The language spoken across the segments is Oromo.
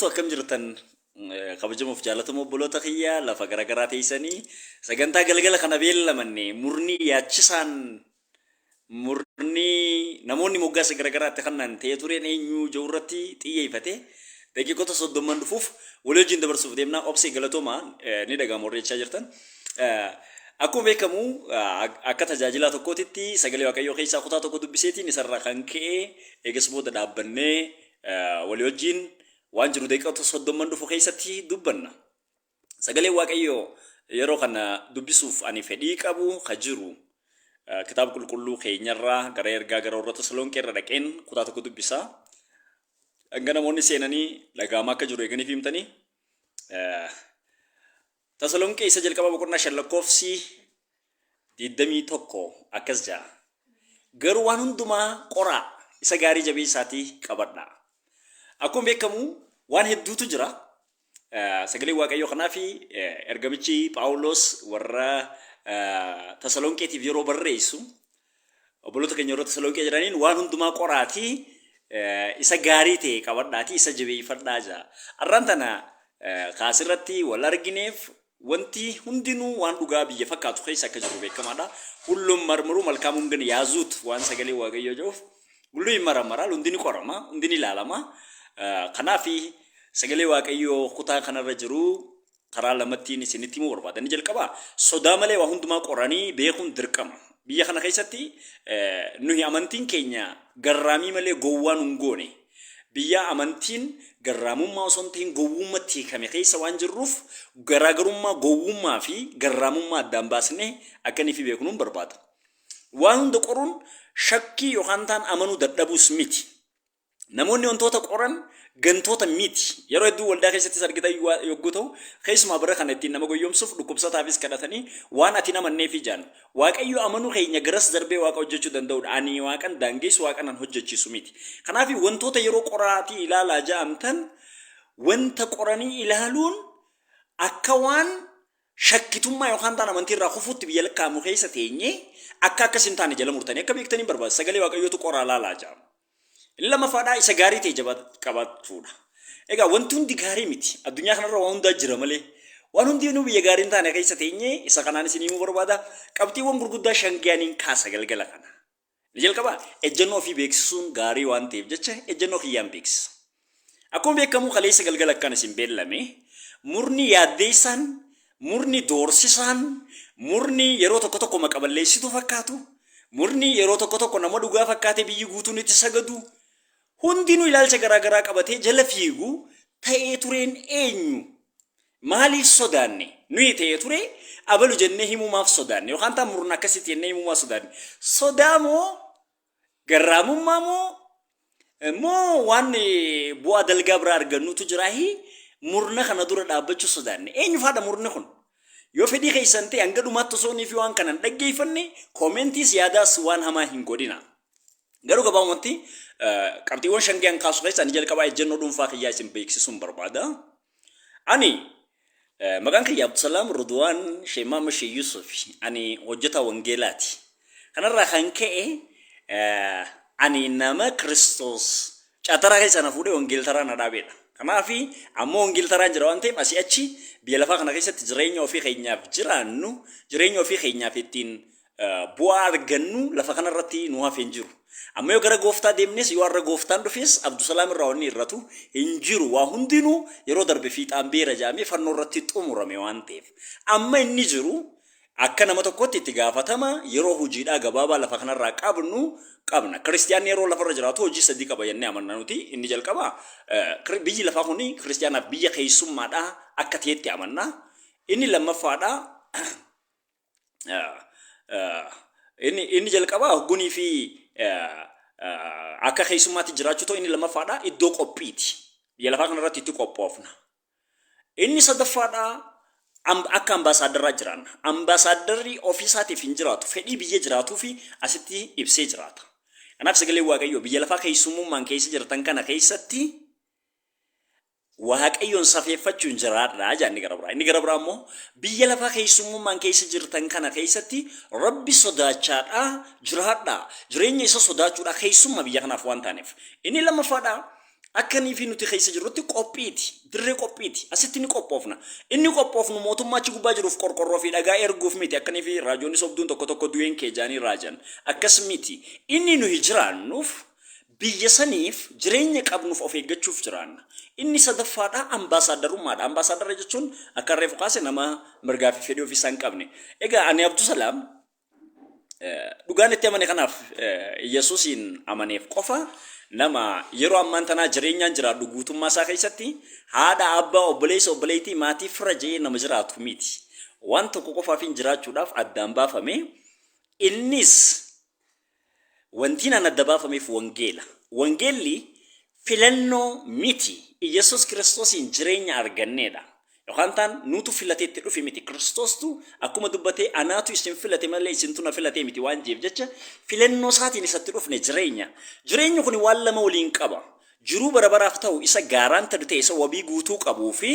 Kabajamtoota akkam jirtan kabajamuuf jaalatamoo obboloota kiyyaa lafa garaagaraa teessanii sagantaa galgala kana beellamanne murnii yaachisaan murnii namoonni moggaasa garaagaraatti kannaan ta'ee tureen eenyu jawurratti xiyyeeffate daqiiqota 30 dhufuuf walii wajjin dabarsuuf deemnaa obsee galatoomaa ni dhagahamu horreechaa jirtan. Akkuma beekamu akka tajaajilaa tokkootitti sagalee waaqayyoo keessaa kutaa tokko dubbiseetiin isarraa kan ka'e eegas booda dhaabbannee walii wajjin waan jiru daqiiqota 30 dhufu keessatti dubbanna. Sagalee waaqayyoo yeroo kana dubbisuuf ani fedhii qabu jiru kitaaba qulqulluu keenyarraa gara ergaa gara warra Tasalonqee irra dhaqeen kutaa tokko dubbisaa. Hanga namoonni seenanii dhaga'amaa akka jiru eeganii himtanii. Tasalonqee isa jalqaba boqonnaa 5 lakkoofsi 21 akkas jaa. Garuu waan hundumaa qoraa isa gaarii jabeessaatii qabadhaa. Akkuma beekamu waan hedduutu jira. Sagalee waaqayyoo kanaa fi ergamichi Phaawulos warra Tasalonqeetiif yeroo barreessu obboloota keenya yeroo Tasalonqee jedhaniin waan hundumaa qoraatii isa gaarii ta'e qabadhaatii isa jabeeffadhaa jaa. Arraan tana kaasirratti wal argineef wanti hundinuu waan dhugaa biyya fakkaatu keessa akka jiru beekamaadha. Hullum marmuru malkaam hundin yaazuut waan sagalee waaqayyoo jedhuuf hulluu marmara hundini qorama hundini ilaalama. Kanaafi sagalee waaqayyoo kutaa kanarra jiru karaa lamattiin isinitti himuu barbaadanii jalqaba. Sodaa malee waa hundumaa qoranii beekuun dirqama. Biyya kana keessatti nuyi amantiin keenya garraamii malee gowwaan hin goone. Biyya amantiin garraamummaa osoo hin ta'in gowwummaatti hiikame keessa waan jirruuf garaagarummaa gowwummaa fi garraamummaa addaan baasnee akkanii fi beekuun barbaada. Waan hunda qoruun shakkii yookaan ta'an amanuu dadhabuus miti. Namoonni wantoota qoran gantoota miti. Yeroo hedduu waldaa keessatti argitan yogguu ta'u keessumaa bara kana ittiin nama goyyomsuuf dhukkubsataafis kadhatanii waan ati namannee fi jaan waaqayyo amanuu keenya garas darbee waaqa hojjechuu danda'udha. Ani waaqan daangeessu waaqanan hojjechiisu miti. Kanaaf wantoota yeroo qoraatii ilaalaa ja'amtan wanta qoranii ilaaluun akka waan shakkitummaa yookaan ta'an amantii irraa kufuutti biyya lakkaa'amu keessa teenyee akka akkas hin taane jala murtanii akka beektanii barbaada. Sagalee waaqayyootu qoraa laalaa ja'ama. Lama faadhaa isa gaarii ta'e qabachuudha. Egaa wanti hundi gaarii miti. Addunyaa kanarra waan hundaa jira malee. Waan hundi nu biyya gaarii hin taane keessa teenyee isa kanaan isin himuu barbaada. Qabxiiwwan gurguddaa shangaaniin kaasa galgala kana. Ni jalqaba ejjennoo ofii beeksisuun gaarii waan ta'eef jecha ejjennoo kiyyaan beeksisa. Akkuma beekamu kaleessa galgala akkan isin beellame murni yaaddeessaan, murni doorsisaan, murni yeroo tokko tokko maqaballeessitu fakkaatu, murni yeroo tokko tokko nama dhugaa fakkaate biyyi guutuun itti sagadu. Hundinuu ilaalcha garaagaraa qabatee jala fiigu ta'ee tureen eenyu? Maaliif sodaanne? Nuyi ta'ee ture abalu jennee himumaaf sodaanne yookaan ta'an murna akkasitti jennee himumaaf sodaanne. Sodaa moo garraamummaa moo waan bu'aa dalgaa biraa argannutu jiraahi murna kana dura dhaabbachuu sodaanne. Eenyu faadha murni kun? Yoo fedhii keessan ta'e hanga dhumaatti osoo fi waan kanan dhaggeeffanne koomentiis yaadaas waan hamaa hin godhina. Garuu gabaabumatti qabxiiwwan shangaan kaasu keessa ani jalqabaa ejjennoo dhuunfaa kiyyaa isin beeksisuun barbaada. Ani maqaan kiyya Abdusalaam Ridwaan Sheemaa Mashii Yusuf ani hojjetaa wangeelaati. Kanarraa kan ka'e ani nama Kiristoos caataraa keessa na fuudhee wangeeltaraa na dhaabeedha. Kanaafi ammoo wangeeltaraan jira waan ta'eef asii achi biyya lafaa kana keessatti jireenya ofii keenyaaf jiraannu jireenya ofii keenyaaf ittiin bu'aa argannu lafa kanarratti nu hafeen jiru. Amma yoo gara gooftaa deemnes yoo har'a gooftaan dhufes Abdusalaam irraa wanni irratu hin jiru. Waa hundinuu yeroo darbe fiixaan beera jaamee fannoo irratti xumurame waan ta'eef. Amma inni jiru akka nama tokkotti itti gaafatama yeroo hojiidhaa gabaabaa lafa kanarraa qabna. Kiristiyaanni yeroo lafarra jiraatu hojii sadii qaba jennee amanna nuti. Inni jalqaba biyyi lafaa kuni kiristiyaanaaf biyya keessummaadhaa akka ta'etti amanna. Inni lammaffaadhaa inni jalqaba hoggunii fi akka keessummaatti jiraachuu ta'u inni lammaffaadhaa iddoo qophiiti. Biyya lafaa kanarratti itti qophoofna. Inni sadaffaadhaa akka ambaasaadaraa jiraanna. Ambaasaaddarri ofiisaatiif hin jiraatu. Fedhii biyya jiraatuu fi asitti ibsee jiraata. Kanaaf sagalee waaqayyoo biyya lafaa keessummummaan keessa jirtan kana keessatti waaqayyoon safeeffachuun jiraadha jaanni gara biraa. Inni gara biraa immoo biyya lafaa keessummummaan keessa jirtan kana keessatti Rabbi sodaachaadha jiraadha. Jireenya isa sodaachuudha keessummaa biyya kanaaf waan taaneef. Inni lammaffaadha akkanii fi nuti keessa jirrutti qophiiti dirree qophiiti asitti ni qophoofna inni qophoofnu mootummaa achi gubbaa jiruuf qorqorroo fi dhagaa erguuf miti akkanii fi raajoonni sobduun tokko du'een kee jaanii raajan akkas miti inni nuyi jiraannuuf biyya saniif jireenya qabnuuf of eeggachuuf jiraanna inni sadaffaadha ambaasaaddarummaadha ambaasaaddarra jechuun akka reefu kaase nama mirgaa fi fedhii ofii isaan qabne egaa ani Abdusalaam dhugaan itti amane kanaaf Yesuusin amaneef qofa nama yeroo ammaan tanaa jireenyaan jiraadhu guutummaa isaa keessatti haadha abbaa obboleessa obboleettii maatii fira jee nama jiraatu miti waan tokko qofaaf hin jiraachuudhaaf addaan baafame innis wantiin an adda baafameef wangeelli filannoo miti Yesuus Kiristoosiin jireenya arganneedha yookaan taan nutu filateetti dhufe miti Kiristoostu akkuma dubbatee anaatu isin filate malee isintu na filate miti waan jeef jecha filannoo isaatiin isatti dhufne jireenyi kun waan lama waliin qaba jiruu barabaraaf ta'u isa gaaraanta ta'e isa wabii guutuu qabuu fi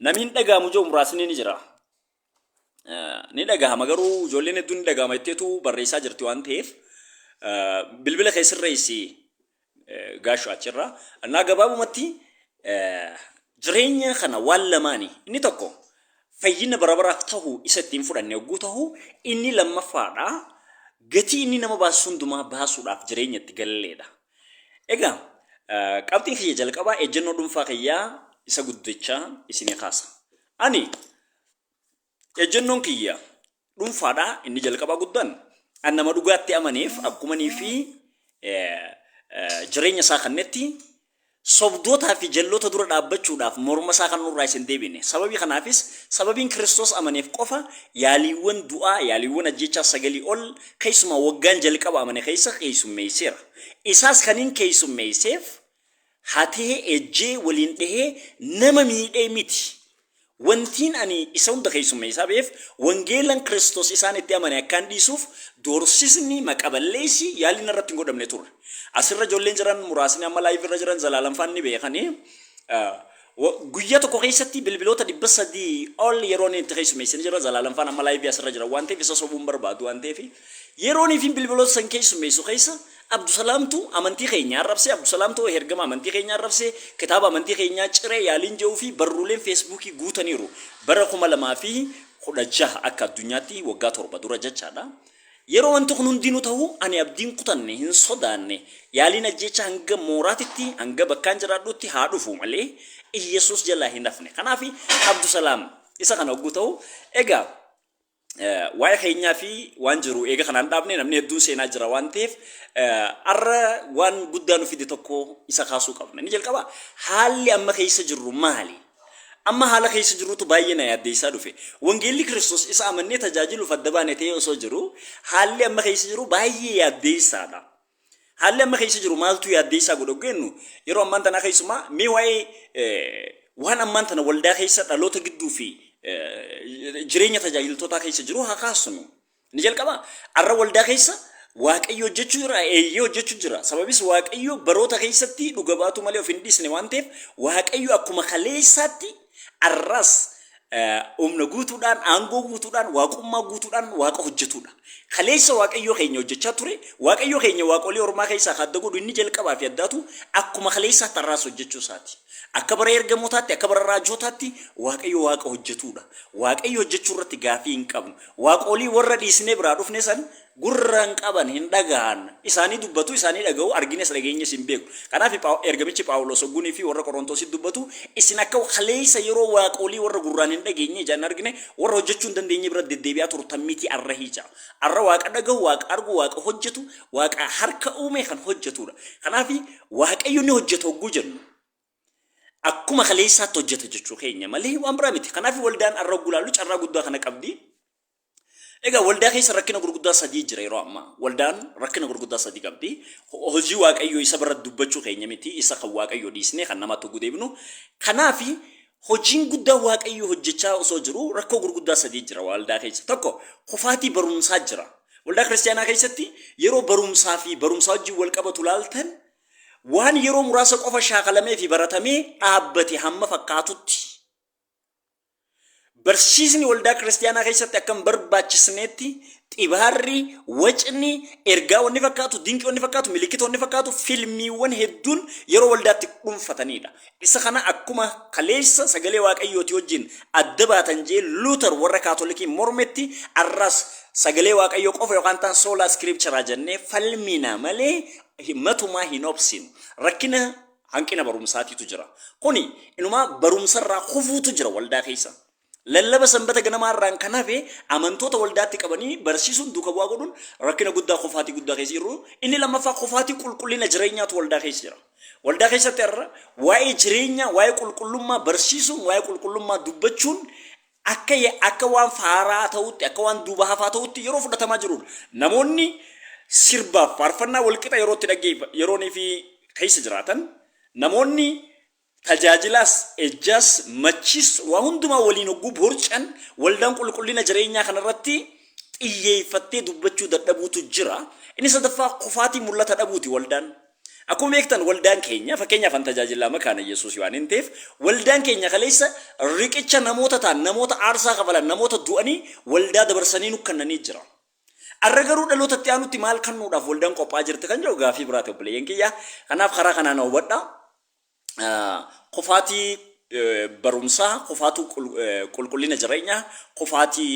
namiin dhagaamu joo muraasni ni jira ni dhagaama garuu ijoolleen hedduun ni dhagaama jetteetu barreessaa jirti waan ta'eef bilbila keessirreessi gaashu achirra annaa gabaabumatti jireenya kana waan lamaani inni tokko fayyina barabaraaf ta'u isa ittiin fudhanne yogguu ta'u inni lammaffaadha gatii inni nama baasu hundumaa baasuudhaaf jireenya itti galleedha egaa qabxiin kiyya jalqabaa ejjennoo dhuunfaa kiyyaa isa guddichaa isinii kaasa ani ejjennoon kiyya dhuunfaadha inni jalqabaa guddaan an nama dhugaatti amaneef akkumanii fi jireenya isaa kannetti sobdootaa fi jalloota dura dhaabbachuudhaaf morma isaa kan nurraa isin deebine sababii kanaafis sababiin Kiristoos amaneef qofa yaaliiwwan du'aa yaaliiwwan ajjechaa sagalii ol keessuma waggaan jalqaba amane keessa keessummeesseera isaas kaniin keessummeesseef hatee ejjee waliin dhehee nama miidhee miti wantiin ani isa hunda keessummeessaa beef wangeelan Kiristoos isaan itti amane akkaan dhiisuuf doorsisni maqaballeessi yaaliin irratti hin godhamne ture asirra ijoolleen jiran muraasni amma laayif irra jiran Zalaalamfaan ni beekanii guyyaa tokko keessatti bilbiloota 300 ol yeroon itti keessummeessan jira Zalaalamfaan amma laayif asirra jira waan ta'eef isa sobuun barbaadu waan ta'eef yeroon fi bilbiloota san keessummeessu keessa Abdusalaamtu amantii keenya arrabsee Abdusalaamtu hergama amantii keenya arrabsee kitaaba amantii keenya ciree yaaliin jedhuu fi barruuleen feesbuukii guutaniiru bara 2016 akka addunyaatti waggaa 7 dura jechaadha yeroo wanti kun hundinuu ta'u ani abdiin kutanne hin sodaanne yaaliin ajjecha hanga mooraatitti hanga bakkaan jiraadhutti haa dhufu malee Yesuus jalaa hin hafne kanaaf Abdusalaam isa kana hogguu ta'u egaa waa'ee keenyaa fi waan jiru eega kanaan dhaabne namni hedduun seenaa jira waan ta'eef arra waan guddaa nu fide tokko isa kaasuu qabna ni jalqaba haalli amma keessa jirru maali amma haala keessa jirutu baay'ee na yaaddeessaa dhufe wangeelli Kiristoos isa amannee tajaajiluuf adda baane ta'ee osoo jiru haalli amma keessa jiru baay'ee yaaddeessaadha haalli amma keessa jiru maaltu yaaddeessaa godhoggennu yeroo ammaan tana keessumaa mee waa'ee waan ammaan tana waldaa keessa dhaloota gidduu fi jireenya tajaajiltoota keessa jiru haa kaasnu ni jalqaba arra waldaa keessa waaqayyo hojjechuu jira eeyyee hojjechuu jira sababis waaqayyo baroota keessatti dhuga baatu malee of hin dhiisne waan ta'eef waaqayyo akkuma kaleessaatti arras humna guutuudhaan aangoo guutuudhaan waaqummaa guutuudhaan waaqa hojjetudha kaleessa waaqayyo keenya hojjechaa ture waaqayyo keenya waaqolii ormaa keessaa adda godhu inni jalqabaa fi addaatu akkuma kaleessaatti arras hojjechuu isaati akka bara ergamootaatti akka bara raajootaatti waaqayyo waaqa hojjetudha waaqayyo hojjechuu irratti gaafii hin qabnu waaqolii warra dhiisnee biraa dhufne san gurraan qaban hin dhagaan isaanii dubbatu isaanii dhaga'u argines dhageenyes hin beeku kanaaf ergamichi Phaawulos oggunii fi warra Qorontoos dubbatu isin akka kaleessa yeroo waaqolii warra gurraan hin dhageenye jaan argine warra hojjechuu hin dandeenye bira deddeebi'aa turtan miti arra hiica arra waaqa dhaga'u waaqa argu waaqa hojjetu waaqa harka uume kan hojjetudha kanaaf waaqayyo ni hojjetu ogguu jennu akkuma kaleessaatti hojjeta jechuu keenya malee waan biraa miti kanaaf waldaan arra gulaalu carraa guddaa kana qabdi egaa waldaa keessa rakkina gurguddaa sadii jira yeroo ammaa waldaan rakkina gurguddaa sadii qabdi hojii waaqayyo isa bara dubbachuu keenya miti isa kan waaqayyo dhiisne kan namatti gudeebnu kanaaf hojiin guddaa waaqayyo hojjechaa osoo jiru rakkoo gurguddaa sadii jira waldaa keessa tokko kufaatii barumsaa jira waldaa kiristaanaa keessatti yeroo barumsaa fi barumsaa wajjin wal qabatu laaltan waan yeroo muraasa qofa shaakalamee fi baratamee dhaabbate hamma fakkaatutti barsiisni waldaa kiristaanaa keessatti akkam barbaachisneetti xibaarri wacni ergaa wanni fakkaatu dinqii wanni fakkaatu milikiita wanni fakkaatu filmiiwwan hedduun yeroo waldaatti dhuunfatanidha. Isa kana akkuma kaleessa sagalee waaqayyooti wajjin adda baatan jee Luuter warra kaatolikii mormetti arras sagalee waaqayyoo qofa yookaan tan sola scriptura jennee falmina malee matumaa hin obsinu. Rakkina hanqina barumsaatiitu jira. Kuni inuma barumsarraa kufuutu jira waldaa keessa. Lallaba sanbata ganamaarraan kan hafe amantoota waldaatti qabanii barsiisuun duuka bu'aa godhuun rakkina guddaa kufaatii guddaa keessa jiru. Inni lammaffaa kufaatii qulqullina jireenyaatu waldaa keessa jira. Waldaa keessatti irra waa'ee jireenyaa, waa'ee qulqullummaa barsiisuun, waa'ee qulqullummaa dubbachuun akka waan faaraa ta'utti, akka waan duuba hafaa ta'utti yeroo fudhatamaa jiru. Namoonni sirbaaf faarfannaa walqixa yerootti yeroonii fi keessa jiraatan namoonni tajaajilaas ejjaas machis waa hundumaa waliin hogguu borcan waldaan qulqullina jireenyaa kanarratti xiyyeeffattee dubbachuu dadhabuutu jira. Inni sadaffaa kufaatii mul'ata dhabuuti waldaan. Akkuma beektan waldaan keenya fakkeenyaaf an tajaajilaa makaana Yesuus waan hin ta'eef waldaan keenya kaleessa riqicha namoota ta'an namoota aarsaa kafalan namoota du'anii waldaa dabarsanii nu kannanii jira. Arra garuu dhalootatti aanutti maal kennuudhaaf waldaan qophaa jirti kan jedhu gaafii biraate obboleeyyan kiyya. Kanaaf karaa kanaan hubadha. Kufaatii barumsaa, kufaatuu qulqullina jireenyaa, kufaatii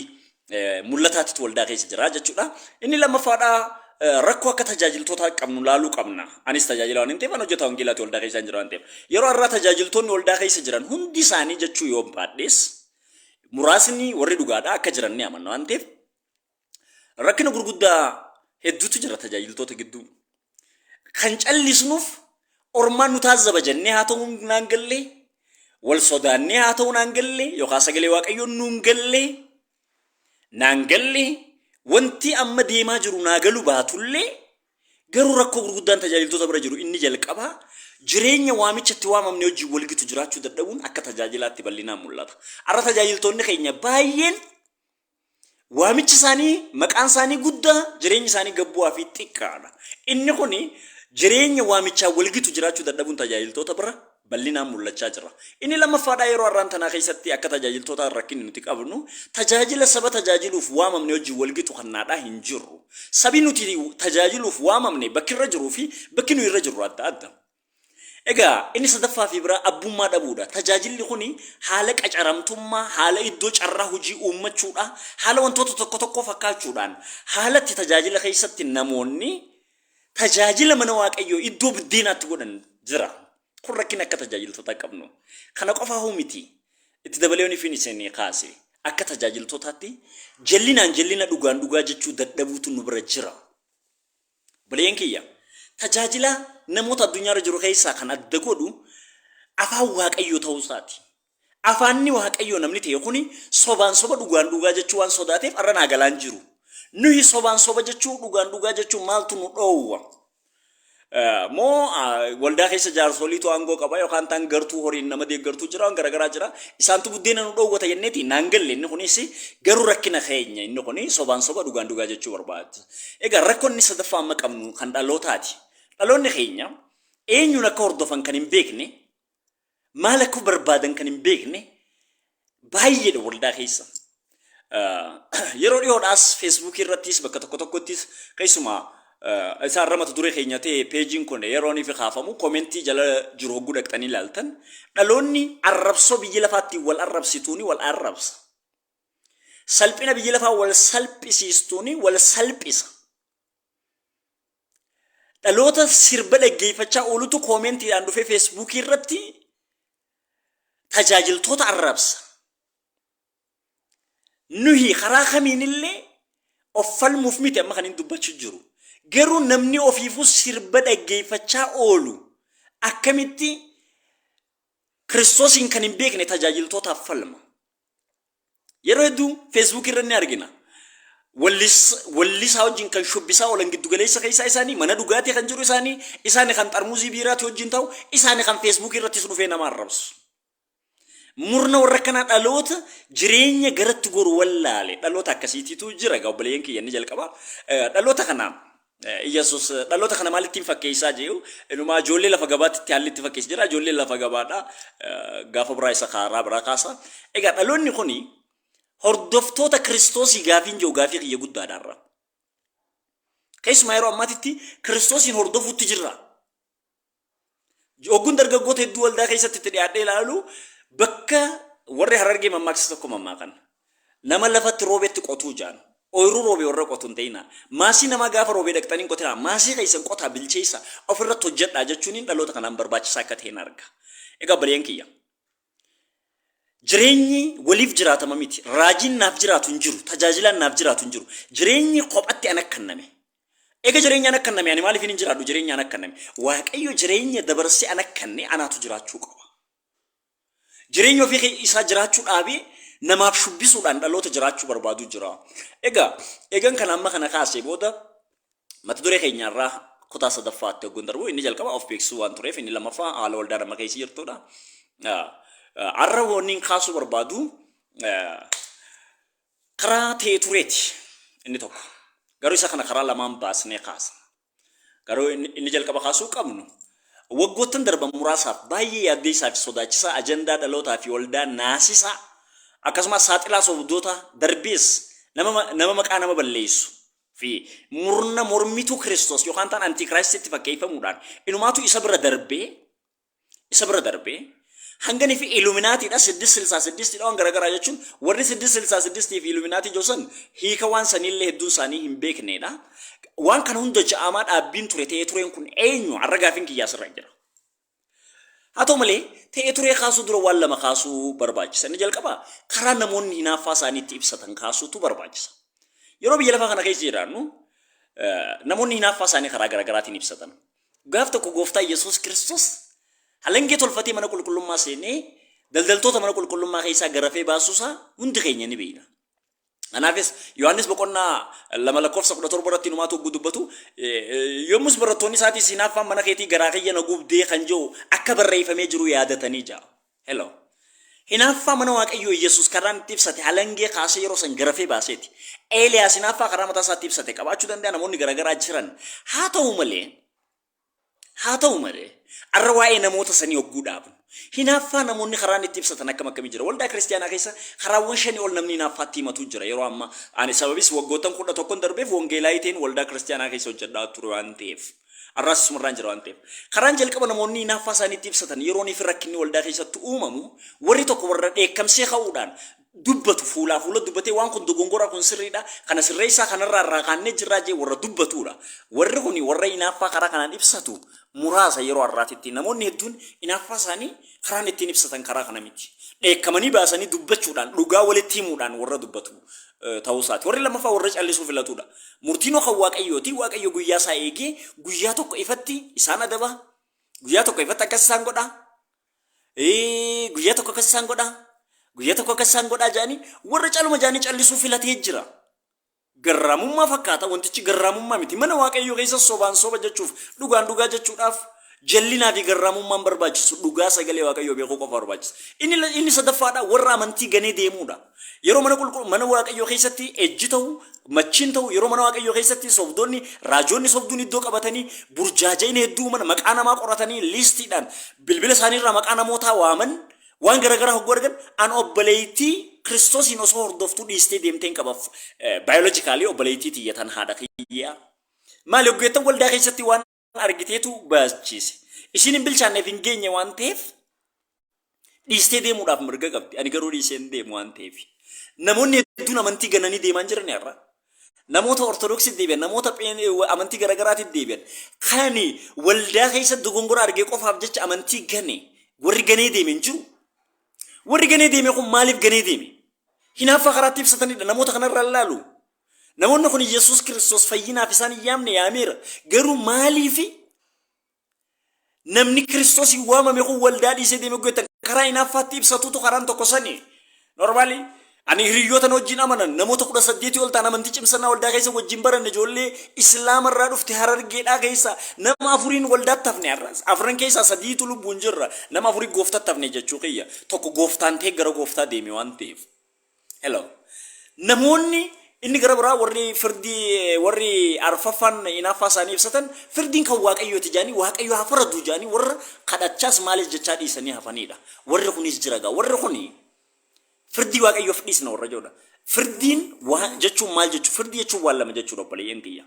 mul'ataatitu waldaa keessa jira jechuudha. Inni lammaffaadha rakkoo akka tajaajiltoota qabnu laaluu qabna. Anis tajaajila waan hin ta'eef hojjetaa wangeelaatti waldaa keessa hin jiran waan ta'eef. Yeroo har'aa tajaajiltoonni waldaa keessa jiran hundi isaanii jechuu yoo baadhees muraasni warri dhugaadhaa akka jiran ni amanna waan ta'eef rakkina gurguddaa hedduutu jira tajaajiltoota gidduu. Kan callisnuuf ormaan nu taazzaba jennee haa ta'uu naan gallee wal sodaannee haa ta'uu naan gallee yookaan sagalee waaqayyoon nuun gallee naan gallee wanti amma deemaa jiru naa galu baatullee garuu rakkoo gurguddaan tajaajiltoota bira jiru inni jalqabaa jireenya waamichatti waamamne hojii walgitu jiraachuu dadhabuun akka tajaajilaatti bal'inaan mul'ata. Arra tajaajiltoonni keenya baay'een waamichi isaanii maqaan isaanii guddaa jireenyi isaanii gabbu'aa fi xiqqaadha. Inni kuni jireenya waamichaa walgitu jiraachuu dadhabuun tajaajiltoota bira bal'inaan mul'achaa jira. Inni lammaffaadhaa yeroo har'aan tanaa keessatti akka tajaajiltoota rakkinni nuti qabnu tajaajila saba tajaajiluuf waamamne hojii walgitu kannaadhaa hin jirru. Sabi nuti tajaajiluuf waamamne bakki irra jiruu fi bakki nu irra jirru adda adda. Egaa inni sadaffaa fi biraa abbummaa dhabuudha. Tajaajilli kuni haala qacaramtummaa, haala iddoo carraa hojii uummachuudha, haala wantoota tokko tokko fakkaachuudhaan haalatti tajaajila keessatti namoonni tajaajila mana waaqayyoo iddoo biddeenaatti godhan jira. Kun rakkina akka tajaajiltoota qabnu. Kana qofaa miti. Itti dabalee fi isinii kaase akka tajaajiltootaatti jallina dhugaan dhugaa jechuu dadhabuutu nu bira jira. Baleen kiyya tajaajila namoota addunyaarra jiru keessaa kan adda godhu afaan waaqayyoo ta'uu isaati. Afaanni waaqayyoo namni ta'e kuni sobaan soba dhugaan dhugaa jechuu waan sodaateef arra naa galaan jiru. Nuyi sobaan soba jechuu dhugaan dhugaa jechuu maaltu nu dhoowwa? Moo waldaa keessa jaarsoliitu aangoo qaba yookaan tan gartuu horiin nama deeggartuu jira waan garagaraa jira isaantu buddeena nu dhoowwata jenneeti naan galle inni kunis garuu rakkina keenya inni kuni sobaan soba dhugaan dhugaa jechuu barbaada. Egaa rakkoonni sadaffaa amma qabnu kan dhalootaati. Dhaloonni keenya eenyuun akka hordofan kan hin beekne maal akka barbaadan kan hin beekne baay'eedha waldaa keessa. Yeroo dhiyoodhaas feesbuukii irrattis bakka tokko tokkottis keessumaa isaan ramata duree keenya ta'e peejiin kun yeroonii fi kaafamu koomentii jala jiru hogguu dhaqxanii ilaaltan dhaloonni arrabsoo biyya lafaatti wal arrabsituuni wal arrabsa. Salphina biyya lafaa wal salphisiistuuni wal salphisa. Dhaloota sirba dhaggeeffachaa oolutu koomentiidhaan dhufee feesbuukii irratti tajaajiltoota arrabsa. Nuyi karaa kamiinillee of falmuuf miti amma kan hin dubbachuu jiru. Garuu namni ofiifuu sirba dhaggeeffachaa oolu akkamitti Kiristoosiin kan hin beekne tajaajiltootaaf falma. Yeroo hedduu feesbuukii irra ni argina. Wallisaa wajjin kan shubbisaa oolan giddu galeessa keessaa isaanii mana dhugaatii kan jiru isaanii kan xarmuuzii biiraatti wajjin ta'u isaanii kan feesbuukii irrattis dhufee nama arrabsu. Murna warra kana dhaloota jireenya garatti goru wallaale dhaloota akkasiitiitu jira egaa obboleeyyan kiyya ni jalqaba. Dhaloota kana Yesus dhaloota kana maalitti fakkeessaa jiru inuma ijoollee lafa gabaatti haalli itti fakkeessaa jira ijoollee lafa gabaadha gaafa biraa isa kaaraa biraa kaasa. Egaa dhaloonni kuni hordoftoota Kiristoosii gaafiin jiru gaafii kiyya guddaadhaarra. Keessumaa yeroo ammaatitti Kiristoosiin hordofuutti jirra. Ogguun dargaggoota hedduu waldaa keessatti itti dhiyaadhee ilaalu bakka warri Harargee mammaaksa tokko mammaakan. Nama lafatti roobetti qotuu jaan. Ooyiruu roobee warra qotuu hin ta'ina. Maasii nama gaafa roobee dhaqxanii hin qotina. Maasii keessan qotaa bilcheessa ofirratti hojjedhaa jechuun dhaloota kanaan barbaachisaa akka ta'e arga. Egaa baleen kiyya. Jireenyi waliif jiraatama miti. Raajiin naaf jiraatu hin jiru. Tajaajilaan naaf jiraatu hin jiru. Jireenyi kophatti an akkanname. Egaa jireenyaan akkanname ani maaliif hin jiraadhu jireenyaan akkanname. Waaqayyo jireenya dabarsee an akkanne anaatu jiraachuu qaba. Jireenya ofii isaa jiraachuu dhaabee namaaf shubbisuudhaan dhaloota jiraachuu barbaadu jira. Egaan kan amma kana kaasee booda mata duree keenyarraa kutaa sadaffaatti hogguun darbu inni jalqaba of beeksisuu waan tureef inni lammaffaa haala waldaa nama keessa jirtudha. Har'a wanni kaasuu barbaadu karaa ta'e tureeti inni tokko. Garuu isa kana karaa lamaan baasnee kaasa. Garuu inni jalqaba kaasuu qabnu waggoottan darban muraasaaf baay'ee yaaddeessaa fi sodaachisaa ajandaa dhalootaa fi waldaa naasisaa akkasumas saaxilaa sobdoota darbees nama maqaa nama balleessu fi murna mormituu Kiristoos yookaan ta'an antiikiraayistiitti fakkeeffamuudhaan inumaatu isa bira darbee hanganii fi iluminaatiidha 666 waan garagaraa jechuun warri 666 fi iluminaatii joosan hiika waan sanillee hedduun isaanii hin beeknedha. Waan kana hunda ja'amaa dhaabbiin ture ta'ee tureen kun eenyu har'a gaafiin kiyyaa sirra jira. Haa ta'u malee ta'ee turee kaasuu dura waan lama kaasuu barbaachisa. Inni jalqaba karaa namoonni hinaaffaa isaaniitti ibsatan kaasuutu barbaachisa. Yeroo biyya lafaa kana keessa jiraannu namoonni hinaaffaa isaanii karaa garagaraatiin ibsatan. Gaaf tokko gooftaa Yesuus Kiristoos halangee tolfatee mana qulqullummaa seenee daldaltoota mana qulqullummaa keessaa garafee baasuusaa hundi keenya ni beekna. Anaafis Yohaannis boqonnaa 2:17 irratti numaatu dubbatu yommus barattoonni isaatis hinaaffaan mana keetii garaa kiyya na gubdee kan jiru akka barreeffamee jiru yaadatanii jira. Hello. Hinaaffaa mana Waaqayyoo Yesuus karaan itti ibsate halangee kaasee yeroo san garafee baaseeti. Eeliyaas hinaaffaa karaa mataa isaatti ibsate qabaachuu danda'a namoonni garagaraa jiran. Haa ta'u malee arra waa'ee namoota sanii hogguu dhaabu. Hinaaffaa namoonni karaan itti ibsatan akkam akkamii jira. Waldaa kiristaanaa keessa karaawwan 5 ol namni hinaaffaatti himatu jira. Yeroo amma ani sababis waggoottan 11 darbeef wangeelaayitiin waldaa kiristaanaa keessa hojjedhaa ture waan ta'eef. Arraas sumarraan jira waan ta'eef. Karaan jalqaba namoonni hinaaffaa isaanii itti ibsatan yeroo ni fi rakkinni waldaa keessatti uumamu warri tokko warra dheekkamsee ka'uudhaan dubbatu fuula dubbatee waan kun dogongora kun sirriidha kana sirreessaa kanarraa irraa kaannee jirraa jee warra dubbatudha. Warri kun warra hinaaffaa karaa kanaan ibsatu muraasa yeroo har'aatitti namoonni hedduun hinaaffaa isaanii karaan ittiin ibsatan karaa kana miti. Dheekkamanii baasanii dubbachuudhaan dhugaa walitti himuudhaan warra dubbatu ta'uu isaati. Warri lammaffaa warra callisuu filatudha. Murtiin kan Waaqayyooti. Waaqayyo guyyaa isaa eegee guyyaa tokko ifatti isaan adaba. Guyyaa tokko ifatti akkas isaan godha. Guyyaa tokko akkas isaan godha. Guyyaa tokko akkas isaan godha jaanii warra caluma jaanii callisuu filatee jira. Garraamummaa fakkaata wantichi garraamummaa miti. Mana Waaqayyoo keessa sobaan soba jechuuf dhugaan dhugaa jechuudhaaf jallinaa fi garraamummaan barbaachisu dhugaa sagalee Waaqayyoo beekuu qofa barbaachisa. Inni sadaffaadha warra amantii ganee deemuudha. Yeroo mana Waaqayyoo keessatti ejji ta'u machiin ta'u yeroo mana Waaqayyoo keessatti sobdoonni raajoonni sobduun iddoo qabatanii burjaaja'in hedduu mana maqaa namaa qoratanii liistiidhaan bilbila isaaniirraa maqaa namootaa waaman waan garagaraa hogguu argan an obboleettii Kiristoosiin osoo hordoftuu dhiistee deemteen qabaaf baayolojikaalii obboleettii tiyyatan haadha kiyyaa. Maali hoggeettan waldaa keessatti waan argiteetu baachise. Isin hin bilchaanneef hin geenye waan ta'eef dhiistee deemuudhaaf mirga qabdi. Ani garuu dhiisee hin deemu waan ta'eef. Namoonni hedduun amantii gananii deemaa jiran irra. Namoota ortodoksii deebi'an, namoota amantii garagaraatti deebi'an. Kan waldaa keessatti dogongora argee qofaaf jecha amantii gane warri ganee deeme hin jiru. Warri ganee deeme kun maaliif ganee deeme? Hinaaffaa karaatti ibsatanidha. Namoota kanarraa ilaalu. Namoonni kun Yesuus Kiristoos fayyinaaf isaan yaamne yaameera. Garuu maaliif namni Kiristoos waamame kun waldaa dhiisee deeme goetan karaa hinaaffaatti ibsatutu karaan tokko sani. Normaali ani hiriyoota wajjin amanan namoota 18 ol ta'an amantii cimsannaa waldaa keessa wajjin baranne ijoollee islaamarraa dhufte Harargeedhaa keessa nama 4 waldaatti hafne arras. 4 keessa 3tu lubbuun jirra. Nama 4 gooftaatti hafne jechuu kiyya. Tokko gooftaan ta'e gara gooftaa deeme waan ta'eef. Hello. Namoonni inni gara biraa warri arfaffaan hinaaffaa isaanii ibsatan firdiin kan Waaqayyooti jaanii Waaqayyo haa faradu jaanii warra kadhachaas maaliif jechaa dhiisanii hafanidha. Warri kunis jira gaa warri kuni Firdii waaqayyoof dhiisna warra joodha. Firdiin waan jechuun maal jechuun firdii jechuun waan lama jechuudha obboleeyyan kiyya.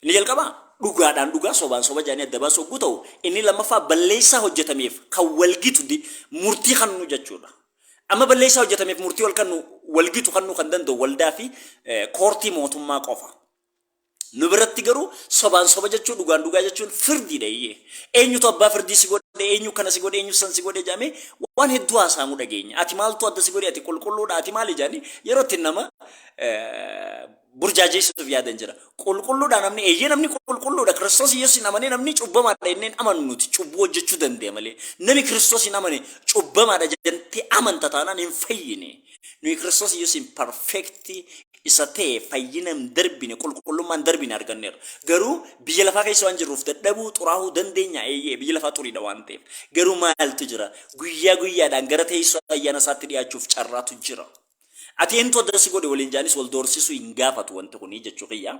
Inni jalqabaa dhugaadhaan dhugaa sobaan soba jaanii adda baasuu oguu ta'u inni lammaffaa balleessaa hojjetameef kan walgitu murtii kannu jechuudha. Amma balleessaa hojjetameef murtii walgitu kannu kan danda'u waldaa fi koortii mootummaa qofa. Nu biratti garuu sobaan soba jechuun dhugaan dhugaa jechuun firdiidha iyyee. Eenyutu abbaa firdii si godhe eenyu kana si godhe eenyu san si godhe jedhamee waan hedduu haasa'amuu dhageenya. Ati maaltu adda si godhe ati qulqulluudha ati maali jedhanii yeroo itti nama burjaajeessuuf yaadan jira. Qulqulluudha namni eeyyee namni qulqulluudha Kiristoos Yesuusin amanee namni cubbamaadha inneen amanu nuti cubbuu hojjechuu dandeenya malee namni Kiristoosin amane cubbamaadha jedhantee amanta taanaan hin fayyine. Nuyi Kiristoos Yesuusin perfektii isa ta'e fayyinam darbine qulqullummaan darbine arganneera. Garuu biyya lafaa keessa waan jirruuf dadhabuu xuraahuu dandeenya eeyyee biyya lafaa xuriidha waan ta'eef. Garuu maaltu jira guyyaa guyyaadhaan gara teessoo ayyaana isaatti dhiyaachuuf carraatu jira. Ati eenyutu adda si godhe waliin jaanis wal doorsisuu hin gaafatu wanti kun jechuu kiyya.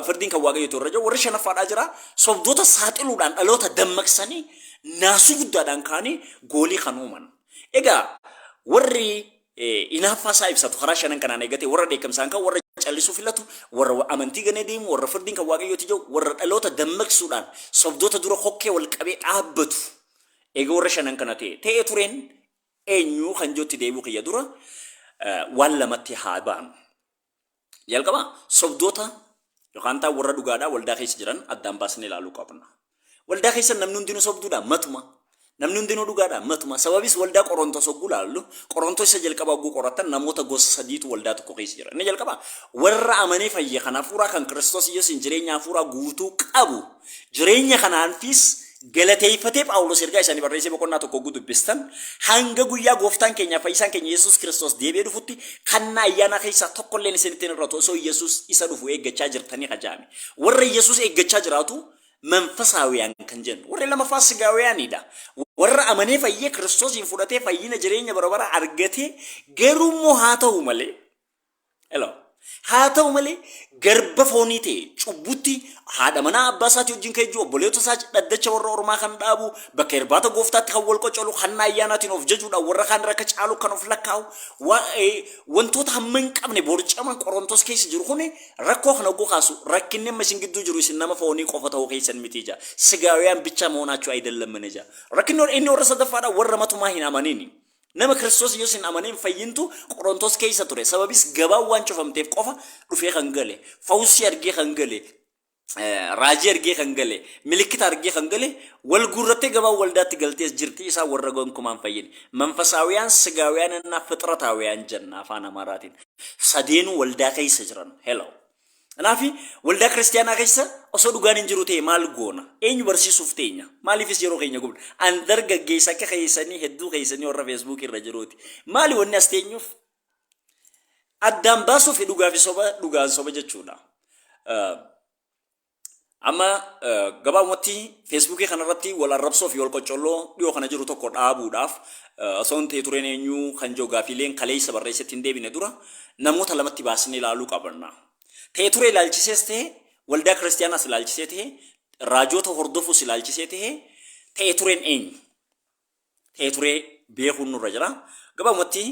Firdiin kan waaqayyootu irra jiru warri shanaffaadhaa jira sobdoota saaxiluudhaan dhaloota dammaqsanii naasuu guddaadhaan kaanii goolii kan uuman. Egaa warri inaaffaa isaa ibsatu karaa shanan kanaan eegate warra dheekkamsaan kan warra callisuu filatu warra amantii ganee deemu warra firdiin kan waaqayyooti jiru warra dhaloota dammaqsuudhaan sobdoota dura hokkee wal qabee dhaabbatu. Egaa warra shanan kana ta'ee tureen eenyu kan jootti deebi'u kiyya dura waan lamatti haa baanu. Jalqaba sobdoota yookaan ta'u warra dhugaadhaa waldaa keessa jiran addaan baasnee ilaaluu qabna. Waldaa keessa namni hundinuu sobduudha matuma. Namni hundinuu dhugaadha matuma sababis waldaa Qorontos ogguu laallu Qorontos isa jalqaba ogguu qoratan namoota gosa sadiitu waldaa tokko keessa jira. Inni jalqaba warra amanee fayye kana hafuuraa kan Kiristoos Yesuusin jireenya hafuuraa guutuu qabu jireenya kanaanfis galateeffatee Phaawulos ergaa isaanii barreessee boqonnaa tokko ogguu dubbistan hanga guyyaa gooftaan keenya fayyisaan keenya Yesuus Kiristoos deebi'ee dhufutti kannaa ayyaana keessaa tokkolleen isinitti hin irratu osoo Yesuus isa dhufu eeggachaa jirtanii kajaame. Warra Yesuus eeggachaa jiraatu መንፈሳዊያን kan jennu warri lammaffaa sagaawiyyaanidha. Warra amanee fayyee Kiristoosiin fudhatee fayyina jireenya bara argatee garuu haa ta'u malee haa ta'u malee garba foonii ta'e cubbutti haadha manaa abbaa isaatii wajjin keejjuu obboleetota isaa dhaddacha warra ormaa kan dhaabu bakka irbaata gooftaatti kan wal qocolu kan ayyaanaatiin of jajuudha warra kaan rakka caalu kan of lakkaa'u wantoota hamma hin qabne borcama Qorontos keessa jiru kun rakkoo kana ogguu kaasu rakkinni amma isin gidduu jiru isin nama foonii qofa ta'uu keessan miti ija sigaawiyaan bicha moonaachuu ayidallamman ija rakkinni inni warra sadaffaadha warra matumaa hin amaniini. Nama Kiristoos Yesuusin amanee fayyintu Qorontos keessa ture sababis gabaa waan cufamteef qofa dhufee kan gale fawusii argee kan gale raajii argee kan gale milikkita argee kan gale wal gurrattee gabaa waldaatti galtees jirti isaa warra gonkumaan fayyine manfasaawiyaan sigaawiyaan fitrataawiyaan jenna afaan Amaaraatiin sadeenuu waldaa keessa jiran hello. Naafi waldaa kiristaanaa keessa osoo dhugaan hin jiru ta'e maal goona? Eenyu barsiisuuf teenya? Maaliifis yeroo keenya gubna? An dargaggeessa akka keessanii hedduu keessanii warra Facebook irra jiruuti. Maali wanni as teenyuuf? Addaan baasuuf dhugaa fi soba dhugaan soba jechuudha. Amma gabaabumatti Facebook kanarratti wal arrabsoo fi wal qocolloo dhiyoo kana jiru tokko dhaabuudhaaf osoo hin ta'e tureen eenyu kan ji'ogaafiileen kaleessa barreessetti hin deebine dura namoota lamatti baasnee ilaaluu qabanna. Ta'ee ture ilaalchisees ta'e waldaa kiristaanaas ilaalchisee ta'e raajoota hordofuus ilaalchisee ta'e tureen eenyu ta'ee turee beekuun nurra jira. Gabaabumatti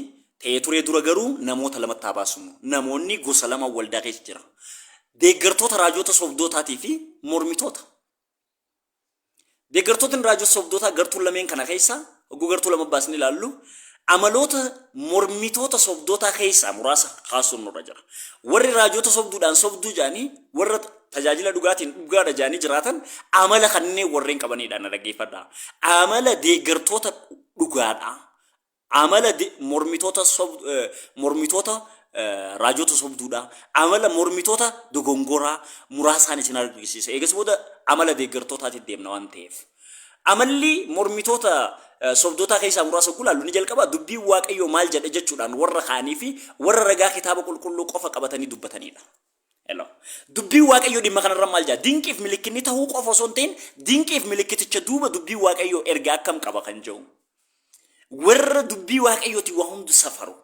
ta'ee turee dura garuu namoota lamatti haa baasnu. Namoonni gosa lama waldaa keessa jira. Deeggartoota raajoota sobdootaatii fi mormitoota. Deeggartoonni raajoota sobdootaa gartuu lameen kana keessa ogguu gartuu lama baasnee ilaallu amaloota mormitoota sobdootaa keessaa muraasa kaasuun nurra jira. Warri raajoota sobduudhaan sobduu jaanii warra tajaajila dhugaatiin dhugaadha jaanii jiraatan amala kanneen warreen qabaniidhaan dhaggeeffadha. Amala deeggartoota dhugaadha. Amala mormitoota raajoota sobduudha. Amala mormitoota dogongoraa muraasaan isin argisiisa. Eegas booda amala deeggartootaatti deemna waan ta'eef. Amalli mormitoota sobdoota keessaa muraasa kulaallu ni jalqaba dubbii waaqayyoo maal jedha jechuudhaan warra kaanii fi warra ragaa kitaaba qulqulluu qofa qabatanii dubbatanidha. Hello. Dubbii waaqayyoo dhimma kanarra maal jedha dinqiif milikinni ta'uu qofa osoo hin ta'in dinqiif milikiticha duuba dubbii waaqayyoo ergaa akkam qaba kan jedhu. Warra dubbii waaqayyooti waa hundi safaru.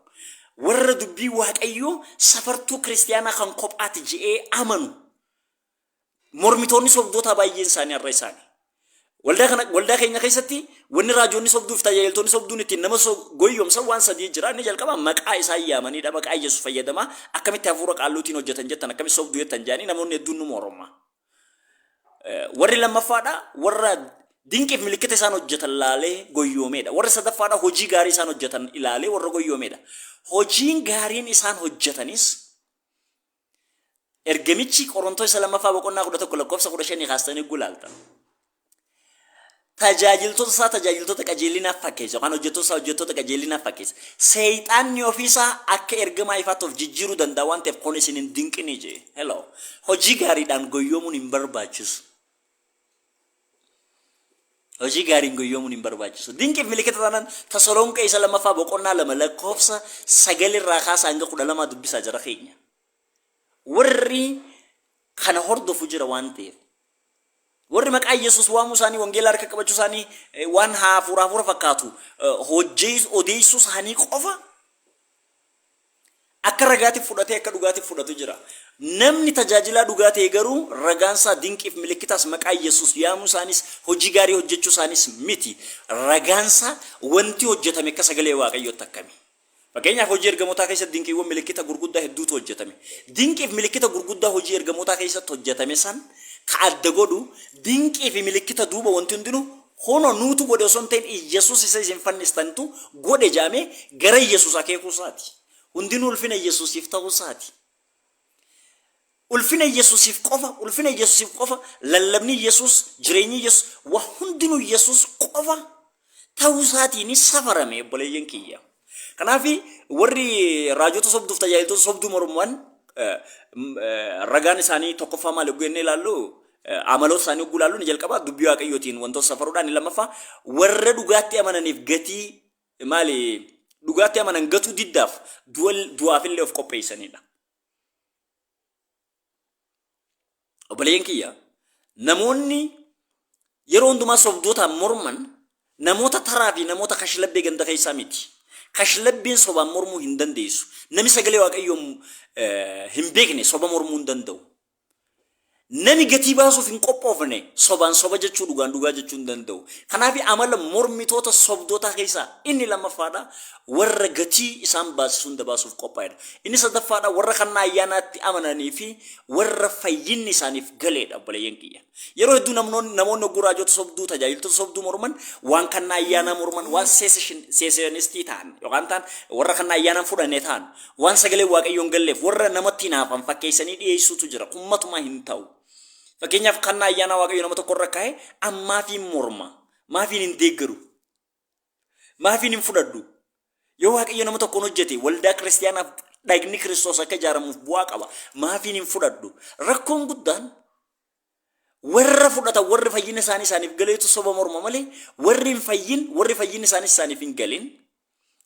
Warra dubbii waaqayyoo safartuu kiristaanaa kan kophaati je'ee amanu. Mormitoonni sobdoota baay'een isaanii irra isaanii. waldaa keenya keessatti wanni raajoonni sobduuf tajaajiltoonni sobduun ittiin nama goyyomsa waan sadii jira. Inni jalqaba maqaa isaa yaamanidha. Maqaa Yesuus fayyadamaa akkamitti hafuura qaalluutiin hojjetan jettan akkamitti sobduu jettan jedhanii namoonni hedduun nu morma. Warri lammaffaadha warra dinqiif milikkita isaan hojjetan ilaalee goyyoomeedha. Warri sadaffaadha hojii gaarii isaan hojjetan ilaalee warra goyyoomeedha. Hojiin gaariin isaan hojjetanis ergamichi Qorontoo isa lammaffaa boqonnaa 11:15 kaastanii gulaalta. Tajaajiltoota qajeelinaaf fakkeessa yookaan hojjettoota qajeelinaaf fakkeessa. Seexaanni ofiisaa akka ergamaa ifaatti of jijjiiruu danda'a waan ta'eef kun isin hin dinqinii jee. Hello. Hojii gaariidhaan goyyoomuun hin barbaachisu. Hojii gaariin goyyoomuun hin barbaachisu. Dinqiif milikkita taanaan Tasalonqee isa lammaffaa boqonnaa 2 lakkoofsa 9 irraa kaasaa hanga 12 dubbisaa jira keenya. Warri kana hordofu jira waan ta'eef. Warri maqaa Yesuus waamuu isaanii wangeela harka qabachuu isaanii waan hafuura fakkaatu odeessuu isaanii qofa akka ragaatiif fudhatee akka dhugaatiif fudhatu jira. Namni tajaajilaa dhugaa ta'e garuu ragaansaa dinqiif milikkitaas maqaa Yesuus yaamuu isaanis hojii gaarii hojjechuu isaanis miti. Ragaansaa wanti hojjetame akka sagalee Waaqayyootti akkami. Fakkeenyaaf hojii ergamootaa keessatti dinqiiwwan milikkita gurguddaa hedduutu hojjetame. Dinqiif milikkita gurguddaa hojii ergamootaa keessatti hojjetame san ka adda godhu dinqiif milikkita duuba wanti hundinuu hono nuutu godhe osoo hin ta'in Yesuus isa isin fannistantu godhe jaamee gara Yesuus akeekuu isaati. Hundinuu ulfina Yesuusiif ta'uu isaati. Ulfina Yesuusiif qofa lallabni Yesuus jireenyi Yesuus waa hundinuu Yesuus qofa ta'uu isaatiin safarame obboleeyyan kiyya. Kanaaf warri raajota sobduuf tajaajiltoota sobduu mormuwan ragaan isaanii tokkoffaa maal eeguu ilaallu amaloota isaanii eeguu ilaallu ni jalqaba dubbii Waaqayyootiin wantoota safaruudhaan ni lammaffaa warra dhugaatti amananiif gatii maali dhugaatti amanan gatuu diddaaf du'aafillee of qopheessanidha. Obboleeyyan kiyya namoonni yeroo hundumaa sobdootaan morman namoota taraa fi namoota kashlabbee ganda keessaa miti. Kashlabbeen sobaan mormuu hin dandeessu. Nami sagalee Waaqayyoo hin beekne soba mormuu hin danda'u. Nami gatii baasuuf hin qophoofne sobaan soba jechuu dhugaa jechuu hin danda'u. Kanaaf amala mormitoota sobdootaa keessaa inni lammaffaadha warra gatii isaan baasisu hunda baasuuf qophaa'edha. Inni sadaffaadha warra kan ayyaanaatti amananii fi warra fayyinni isaaniif galeedha obboleeyyan kiyya. Yeroo hedduu namoonni oguu raajota sobduu tajaajiltoota sobduu morman waan kan ayyaanaa morman waan seesionistii ta'an yookaan ta'an warra kan ayyaanaan fudhannee ta'an waan sagalee Waaqayyoon galleef warra namatti naafan fakkeessanii dhiyeessuutu jira. Ummatuma hin ta'u. Fakkeenyaaf kan ayyaana Waaqayyoo nama tokko irra kaa'e ammaafiin morma maafiin hin deeggaru maafiin hin fudhadhu yoo Waaqayyoo nama tokkoon hojjete waldaa kiristaanaaf dhagni Kiristoos akka ijaaramuuf bu'aa qaba maafiin hin fudhadhu. Rakkoon guddaan warra fudhata warri fayyina isaaniif galeetu soba morma malee warri fayyina isaaniif hin galin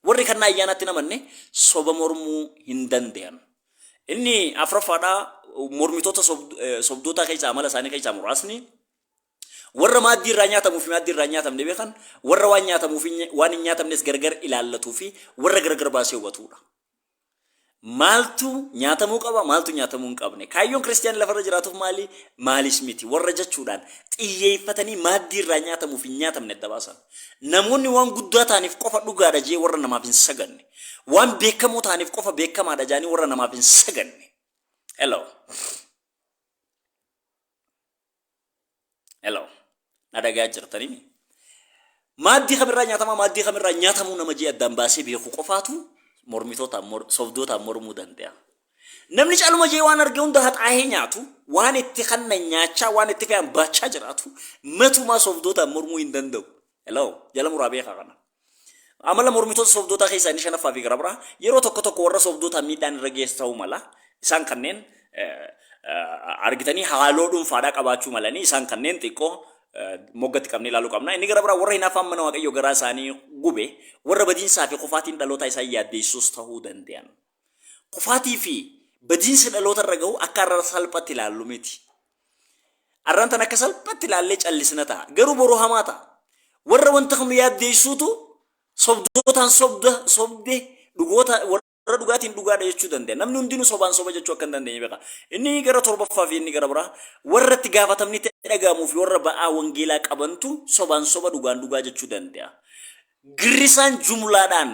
warri kan ayyaanaatti namanne soba mormuu hin danda'an. Inni afraffaadha mormitoota sobdoota keessaa amala isaanii keessaa muraasni warra maaddii irraa nyaatamuu fi maaddii irraa nyaatamne beekan warra waan nyaatamuu fi waan hin nyaatamnes gargar ilaallatuu fi warra gargar baasee hubatudha. Maaltu nyaatamuu qaba maaltu nyaatamuu hin qabne kaayyoon kiristiyaanii lafarra jiraatuuf maalis miti warra jechuudhaan xiyyeeffatanii maaddii irraa nyaatamuu fi hin nyaatamne adda baasan. Namoonni waan guddaa ta'aniif qofa dhugaadha jee warra namaaf hin saganne waan beekamoo ta'aniif qofa beekamaadha jaanii warra namaaf hin saganne. Hello. Nadagaa jirtanii maaddii kamirraa nyaatamuu nama jee addaan baasee beeku qofaatu mormitoota sobdootaan mormuu danda'a. Namni caaluma jee waan arge hunda haxaahee nyaatu waan itti kanna nyaachaa waan itti fe'an baachaa jiraatu matumaa sobdootaan mormuu hin danda'u. Hello jala muraa beekaa kana. Amala mormitoota sobdootaa keessaa inni shanaffaa fi gara biraa yeroo tokko warra sobdootaan miidhaan irra geessu ta'uu mala isaan kanneen argitanii haaloo dhuunfaadhaa qabaachuu malanii isaan kanneen xiqqoo moggatti qabnee ilaaluu qabna. Inni gara biraa warra hinaafaan mana Waaqayyoo garaa isaanii gube warra badiinsaa fi qofaatiin dhaloota isaa yaaddeessuus ta'uu danda'an. Qofaatii fi badiinsi dhaloota irra gahu akka arra salphatti ilaallu miti. Arraan tan akka salphatti ilaallee callisna ta'a. Garuu boroo hamaa ta'a. Warra wanta kam yaaddeessuutu sobdootaan sobde dhugoota warra dhugaatiin dhugaadha jechuu danda'a. Namni hundinuu sobaan soba jechuu akka hin dandeenye beeka. Inni gara torbaffaa fi inni gara biraa warra itti gaafatamni ta'e dhagahamuu fi warra ba'aa wangeelaa qabantu sobaan soba dhugaan dhugaa jechuu danda'a. Girrisaan jumlaadhaan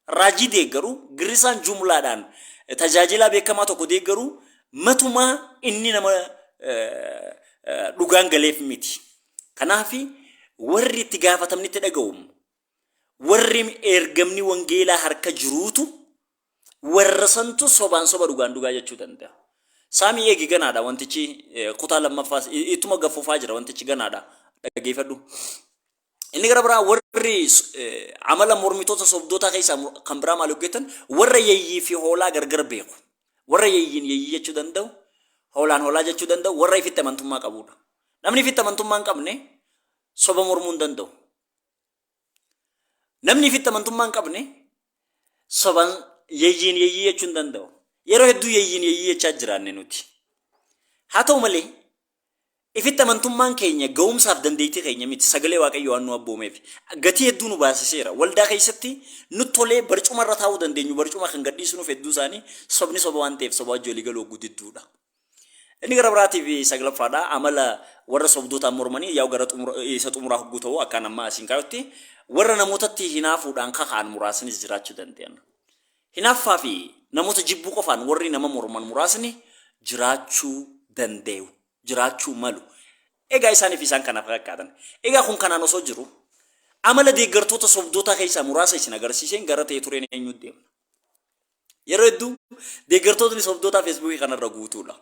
raajii deeggaru, girrisaan jumlaadhaan tajaajilaa beekamaa tokko deeggaru matumaa inni nama dhugaan galeef miti. Kanaafi warri itti gaafatamni ta'e dhagahamu warri ergamni wangeelaa harka jiruutu warra santu sobaan soba dhugaan dhugaa jechuu danda'a. Saamii eegi ganaadha wantichi kutaa lammaffaas ittuma gaffufaa jira wantichi ganaadha dhageeffadhu. Inni gara biraa warri amala mormitoota sobdoota keessaa kan biraa maal hojjetan warra yeeyyii fi hoolaa gargar beeku. Warra yeeyyiin yeeyyii jechuu danda'u, hoolaan hoolaa jechuu danda'u warra ifitti amantummaa qabudha. Namni ifitti amantummaa hin qabne soba mormuu hin danda'u. Namni ifitti amantummaa hin qabne soban yeeyyiin yeeyyii jechuu hin danda'u. Yeroo hedduu yeeyyiin yeeyyii jechaa jiraanne nuti. Haa ta'u malee ifitti amantummaan keenya ga'umsaaf dandeettii keenya miti sagalee waaqayyoo waan nu abboomeef gatii hedduu nu baasiseera. Waldaa keessatti nu tolee barcuma irra taa'uu dandeenyu barcuma kan gadhiisuuf hedduu isaanii sobni soba waan ta'eef soba wajjin walii galuu guddiddudha. Inni gara biraatiif saglaffaadha amala warra sobdootaan mormanii yaa gara isa xumuraa hogguu ta'uu akkaan amma asiin kaayutti warra namootatti hinaafuudhaan kaka'an muraasnis jiraachuu danda'an. Hinaaffaa fi namoota jibbuu qofaan warri nama morman muraasni jiraachuu danda'u, jiraachuu malu. Egaa isaaniif isaan kanaaf fakkaatan. Egaa kun kanaan osoo jiru amala deeggartoota sobdootaa keessaa muraasa isin agarsiiseen gara ta'e tureen eenyu deemna. Yeroo hedduu deeggartootni sobdootaa feesbuukii kanarra guutuudha.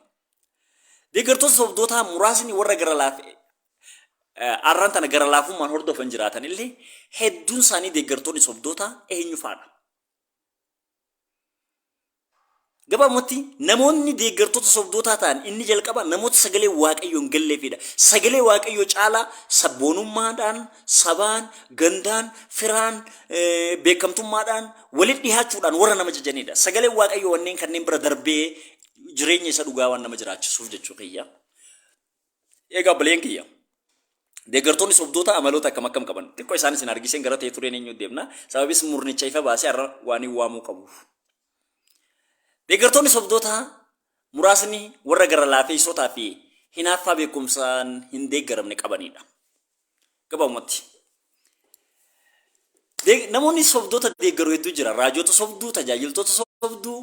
Deeggartoota sobdootaa muraasni warra gara laafee arraan tana gara laafummaan hordofan jiraatan illee hedduun isaanii deeggartoonni sobdootaa eenyu faadha. Gabaabumatti namoonni deeggartoota sobdootaa ta'an inni jalqaba namoota sagalee waaqayyoon galleefidha. Sagalee waaqayyoo caalaa sabboonummaadhaan, sabaan, gandaan, firaan, beekamtummaadhaan walitti dhihaachuudhaan warra nama jajanidha. Sagalee waaqayyoo wanneen kanneen bira darbee jireenya isa dhugaa waan nama jiraachisuuf jechuu kiyya. Egaa baleen kiyya. Deeggartoonni sobdoota amaloota akkam akkam qaban. Xiqqoo isaanis hin argisiin gara ta'e tureen eenyu deemna. Sababis murnicha ifa baasee har'a waan hin waamuu qabuuf. Deeggartoonni sobdoota muraasni warra gara laafeessotaa fi hinaaffaa beekumsaan hin deeggaramne qabanidha. Gabaabumatti. Namoonni sobdoota deeggaru hedduu jira. Raajota sobduu, tajaajiltoota sobduu,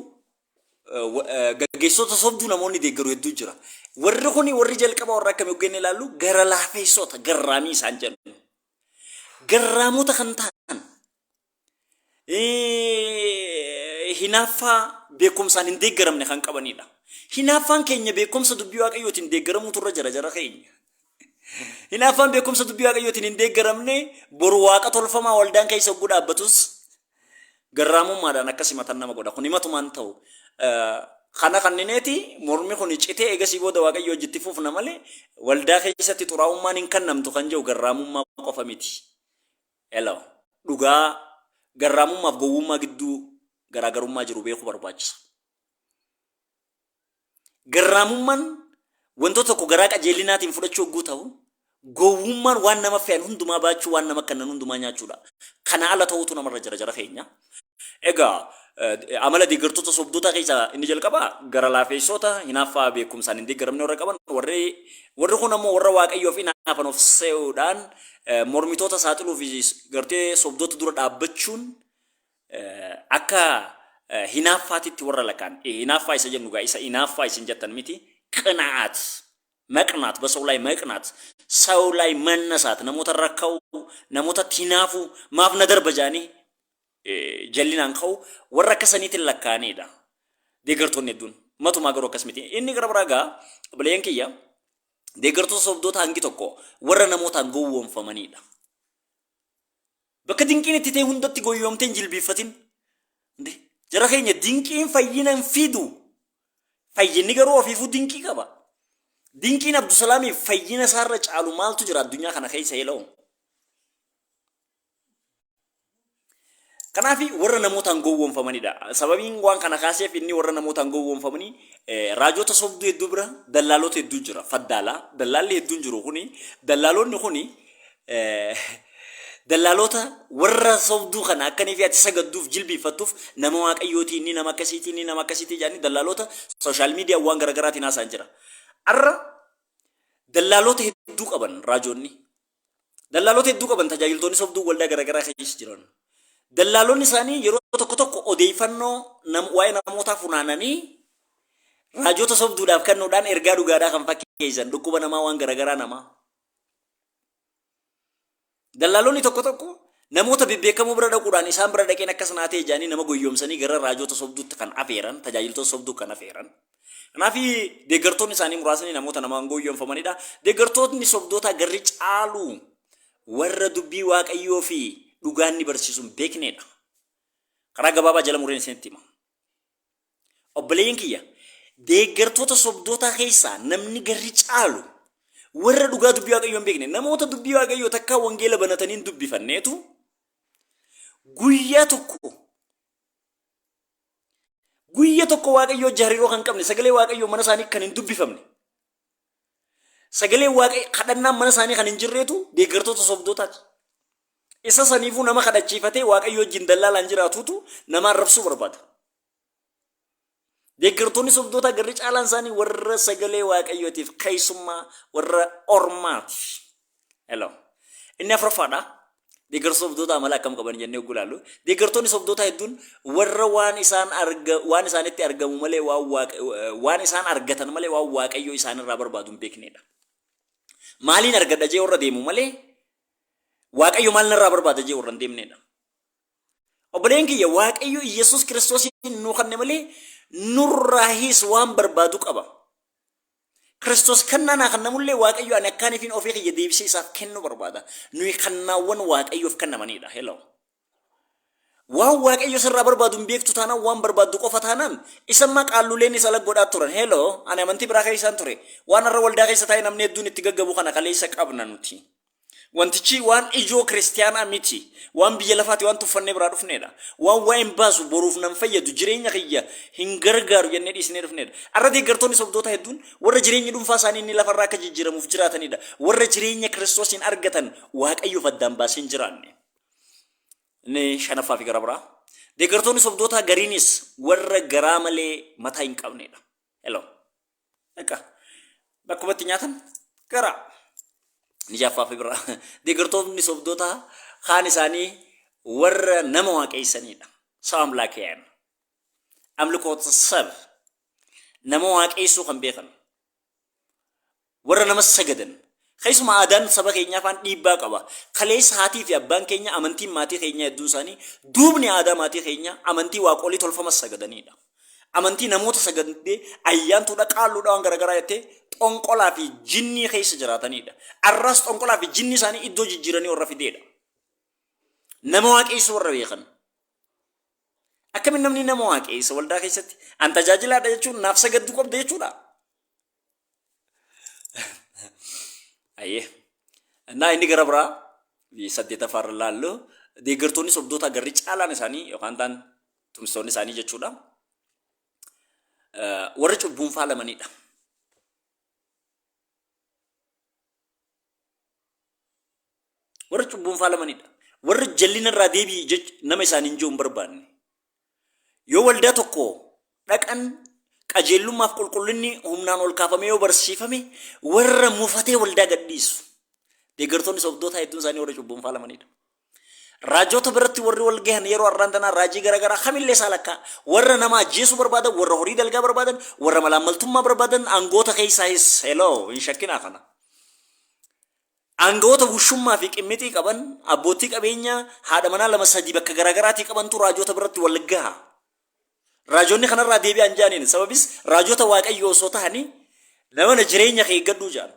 gaggeessota sobduu namoonni deeggaru hedduu jira. Warri kuni warri jalqaba warra akkamii hoggeen ilaallu gara laafeessota garraamii isaan jennu. Garraamota kan ta'an hinaaffaa beekumsaan hin deeggaramne kan qabanidha. Hinaaffaan keenya beekumsa dubbii waaqayyootiin deeggaramuutu irra jira jara keenya. Hinaaffaan beekumsa dubbii waaqayyootiin hin deeggaramne boru waaqa tolfamaa waldaan keessa hogguu dhaabbatus garraamummaadhaan akkasii matan nama godha. Kun himatumaan ta'u. Kana kannineeti mormi kun citee eegasii booda waaqayyoo hojjetti fuufna malee waldaa keessatti xuraa'ummaan hin kannamtu kan jiru garraamummaa qofa miti. Elaw dhugaa garraamummaaf gowwummaa gidduu garaagarummaa jiru beekuu barbaachisa. Garraamummaan wantoota tokko garaa qajeelinaatiin fudhachuu hogguu ta'u gowwummaan waan nama fe'an hundumaa baachuu waan nama kannan hundumaa nyaachuudha. Kana ala ta'uutu namarra jira jara keenya. Egaa amala deeggartoota sobdoota keessaa inni jalqaba gara laafeessota hinaaffaa beekumsaan hin deeggaramne warra qaban warri kun ammoo warra waaqayyoof hinaafan of se'uudhaan mormitoota saaxiluuf gartee sobdoota dura dhaabbachuun akka hinaaffaatitti warra lakaan hinaaffaa isa jennu gaa isa hinaaffaa isin jettan miti ቅንዓት መቅናት በሰው ላይ መቅናት ሰው ላይ መነሳት namoota rakkau namoota tinaafu maaf na darbajaani jallinaan ka'u warra akkasaniitiin lakkaanidha. Deeggartoonni hedduun matumaa garuu akkas miti. Inni gara biraa gaa baleen kiyya deeggartoota sobdoota hangi tokko warra namootaan gowwoomfamanidha. Bakka dinqiin itti ta'e hundatti gowwoomteen jilbiiffatin. Jara keenya dinqiin fayyina hin fidu. Fayyinni garuu ofiifuu dinqii qaba. Dinqiin Abdusalaamiif fayyina isaarra caalu maaltu jira addunyaa kana keessa eela'u. Kanaafi warra namootaan gowwoomfamanidha. Sababiin waan kana kaaseef inni warra namootaan gowwoomfamanii raajota sobduu hedduu bira dallaalota hedduu jira. Faddaalaa dallaalli hedduun jiru kuni dallaalonni kuni dallaalota warra sobduu kana akkanii fi ati sagadduuf jilbiifattuuf nama waaqayyooti inni nama akkasiitii jedhanii dallaalota sooshaal miidiyaa waan garaagaraatiin haasa'an jira. Arra dallaalota hedduu qaban raajoonni. Dallaalota hedduu qaban tajaajiltoonni sobduu waldaa garaagaraa keessa jiran. Dallaalonni isaanii yeroo tokko tokko odeeffannoo waa'ee namootaa funaananii raajota sobduudhaaf kennuudhaan ergaa dhugaadhaa kan fakkeessan dhukkuba namaa waan garaagaraa namaa. Dallaalonni tokko tokko namoota bebbeekamoo bira dhaquudhaan isaan bira dhaqeen akka sanaa ta'e jedhanii nama goyyoomsanii gara raajota sobduutti kan afeeran tajaajiltoota sobduu kan afeeran. Kanaaf deeggartoonni isaanii muraasni namoota namaan goyyoomfamanidha. Deeggartoonni sobdoota garri caalu warra dubbii waaqayyoo fi dhugaan ni barsiisuun beeknedha. Karaa gabaabaa jala mureen isinitti hima. Obboleeyyin kiyya deeggartoota sobdoota keessaa namni garri caalu warra dhugaa dubbii waaqayyoo hin beekne namoota dubbii waaqayyoo takka wangeela banataniin dubbifanneetu guyyaa tokko waaqayyoo jaariroo kan qabne sagalee waaqayyoo mana isaanii kan hin dubbifamne sagalee waaqayyoo kadhannaan mana isaanii kan hin jirreetu deeggartoota sobdootaati. Isa saniifuu nama kadhachiifatee waaqayyoo wajjin dallaalaan jiraatutu nama arrabsuu barbaada. Deeggartoonni sobdoota garri caalaan isaanii warra sagalee waaqayyootiif keessummaa warra ormaati. Hello. Inni afuraffaadha. Deeggartoonni sobdoota amala akkam qaban jennee ogulaallu. Deeggartoonni sobdoota hedduun warra waan isaanitti argamu malee waan isaan argatan malee waan waaqayyoo isaanirraa barbaadu hin beeknedha. Maaliin argadha jee warra deemu malee waaqayyo maal narraa barbaada jee warra hin deemnedha. Obboleen kiyya waaqayyo Yesuus Kiristoosiin nuu kanne malee nurraahis waan barbaadu qaba. Kiristoos kannaa kannamullee waaqayyo ani akkaaniifin ofii kiyya deebisee isaaf kennu barbaada. Nuyi kannaawwan waaqayyoof kennamanidha. Hello. Waan waaqayyo sirraa barbaadu hin beektu taanaan waan barbaaddu qofa taanaan isamma qaalluleen isa laggodhaa turan. Hello. Ani amantii biraa keessaan ture. Waan irra waldaa keessa taa'ee namni hedduun itti gaggabu kana kaleessa qabna nuti. Wantichi waan ijoo kiristiyaanaa miti. Waan biyya lafaati waan tuffannee biraa dhufnedha. Waan waa'een baasu boruuf nan fayyadu jireenya kiyya hin gargaaru jennee dhiisnee dhufnedha. Arra deeggartoonni sobdoota hedduun warra jireenyi dhuunfaa isaanii inni lafarraa akka jijjiiramuuf jiraatanidha. Warra jireenya Kiristoosiin argatan waaqayyoof addaan baasee hin jiraanne. Inni shanaffaa fi gara biraa. Deeggartoonni sobdoota gariinis warra garaa malee mataa hin qabnedha. Hello. Bakkumatti nyaatan garaa. Nijaffaa fi biraa. Deeggartoonni sobdoota kaan isaanii warra nama waaqessanidha. Saam laakeen. Amlikoota sab nama waaqessuu kan beekan. Warra nama sagadan. Keessumaa aadaan saba keenyaa afaan dhiibbaa qaba. Kaleessa haatii fi abbaan keenya amantiin maatii keenyaa hedduun isaanii duubni aadaa maatii keenyaa amantii waaqolii tolfama sagadanidha. Amantii namoota sagadee ayyaantuudha qaalluudha waan garaagaraa jettee xonqolaa fi jinnii keessa jiraatanidha. Arraas xonqolaa fi jinni isaanii iddoo jijjiiranii warra fideedha. Nama waaqessuu warra beekan. Akkamiin namni nama waaqessa waldaa keessatti an tajaajilaadha jechuun naaf sagadduu qabda jechuudha. Ayyee. Naa inni gara biraa saddeetaffaarra laallu deeggartoonni sobdoota garri caalaan isaanii yookaan ta'an tumsoonni isaanii jechuudha. Warra cubbuun faalamanidha. Warra cubbuun faalamanidha. Warra jallina irraa deebii nama isaanii hin barbaanne. Yoo waldaa tokko dhaqan qajeelummaaf qulqullinni humnaan ol kaafamee yoo barsiifame warra mufatee waldaa gadhiisu. Deeggartoonni sobdoota hedduun isaanii warra cubbuun faalamanidha. Raajota biratti warri wal gahan yeroo har'aan tanaa raajii garaagaraa kamillee saalakkaa warra nama ajjeesuu barbaadan warra horii dalgaa barbaadan warra malaamaltummaa barbaadan aangoota keessaayis heloo hin shakkinaa kana. Aangoota wushummaa fi qimmitii qaban abbootii qabeenyaa haadha manaa lama sadii bakka garaagaraatii qabantu raajota biratti wal gaha. Raajonni kanarraa deebi'an jaaniin sababis raajota waaqayyoo osoo ta'anii nama jireenya kee eeggadhuu jaan.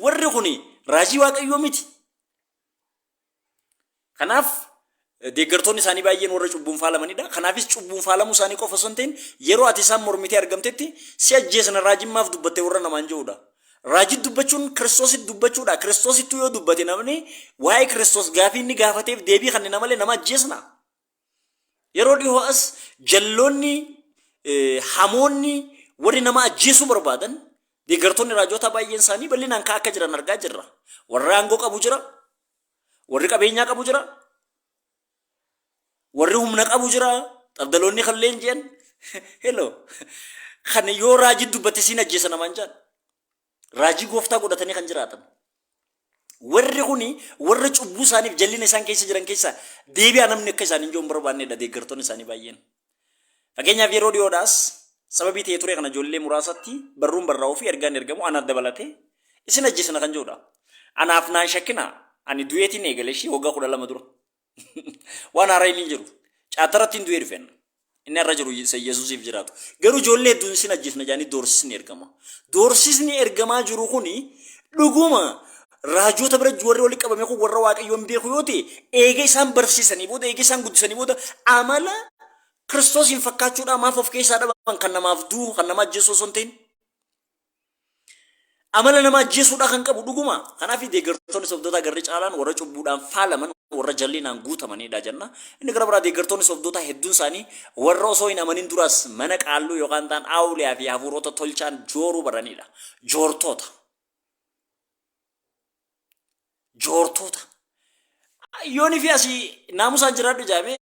Warri kuni raajii waaqayyoo miti. Kanaaf deeggartoonni isaanii baay'een warra cubbuun faalamanidha. Kanaafis cubbuun faalamuu isaanii qofa osoo hin ta'in yeroo ati isaan mormitee argamtetti si ajjeesna raajimmaaf dubbattee warra namaan jiruudha. Raajii dubbachuun Kiristoositti dubbachuudha. Kiristoosittuu yoo dubbate namni waa'ee Kiristoos gaafii inni gaafateef deebii kan nama malee nama ajjeesna. Yeroo dhihoo as jalloonni hamoonni warri nama ajjeesuu barbaadan deeggartoonni raajota baay'een isaanii bal'inaan akka jiran argaa jirra. Warra aangoo qabu jira. warri qabeenyaa qabu jira, warri humna qabu jira, daldaloonni kalleen jiran hello kan yoo raajii dubbate siin ajjeesa namaan jaan raajii gooftaa godhatanii kan jiraatan warri kuni warra cubbuu isaaniif jallina isaan keessa jiran keessa deebi'a namni akka isaan hin joon barbaannedha deeggartoonni isaanii baay'een. Fakkeenyaaf yeroo dhiyoodhaas sababii ta'ee ture kana ijoollee muraasatti barruun barraa'uu fi ergaan ergamu anaaf dabalatee isin ajjeesana kan jedhudha. Anaaf naan shakkina ani du'eetiin eegale ishii waggaa 12 dura waan haaraa inni jiru caataratti hin du'ee dhufeen inni irra jiru Yesuusiif jiraatu garuu ijoollee hedduun isin ajjeesna jaanii doorsisni ergama. Doorsisni ergamaa jiru kuni dhuguma raajota bira warri walitti qabame kun warra waaqayyoon beeku yoo ta'e eega isaan barsiisanii booda eega isaan guddisanii booda amala Kiristoosiin fakkaachuudhaan maaf of keessaa dhaban kan namaaf du'u kan nama ajjeesuu osoo hin ta'in amala nama ajjeesuudhaan kan qabu dhuguma. Kanaaf deeggartoonni sobdoota garri caalaan warra cubbuudhaan faalaman warra jallinaan guutamanidha jenna. Inni gara biraa deeggartoonni sobdoota hedduun isaanii warra osoo hin amanin duras mana qaalluu yookaan ta'an awuliyaa fi hafuurota tolchaan jooruu baranidha. Joortoota. Yoon fi asii naamusaan jiraadhu jaamee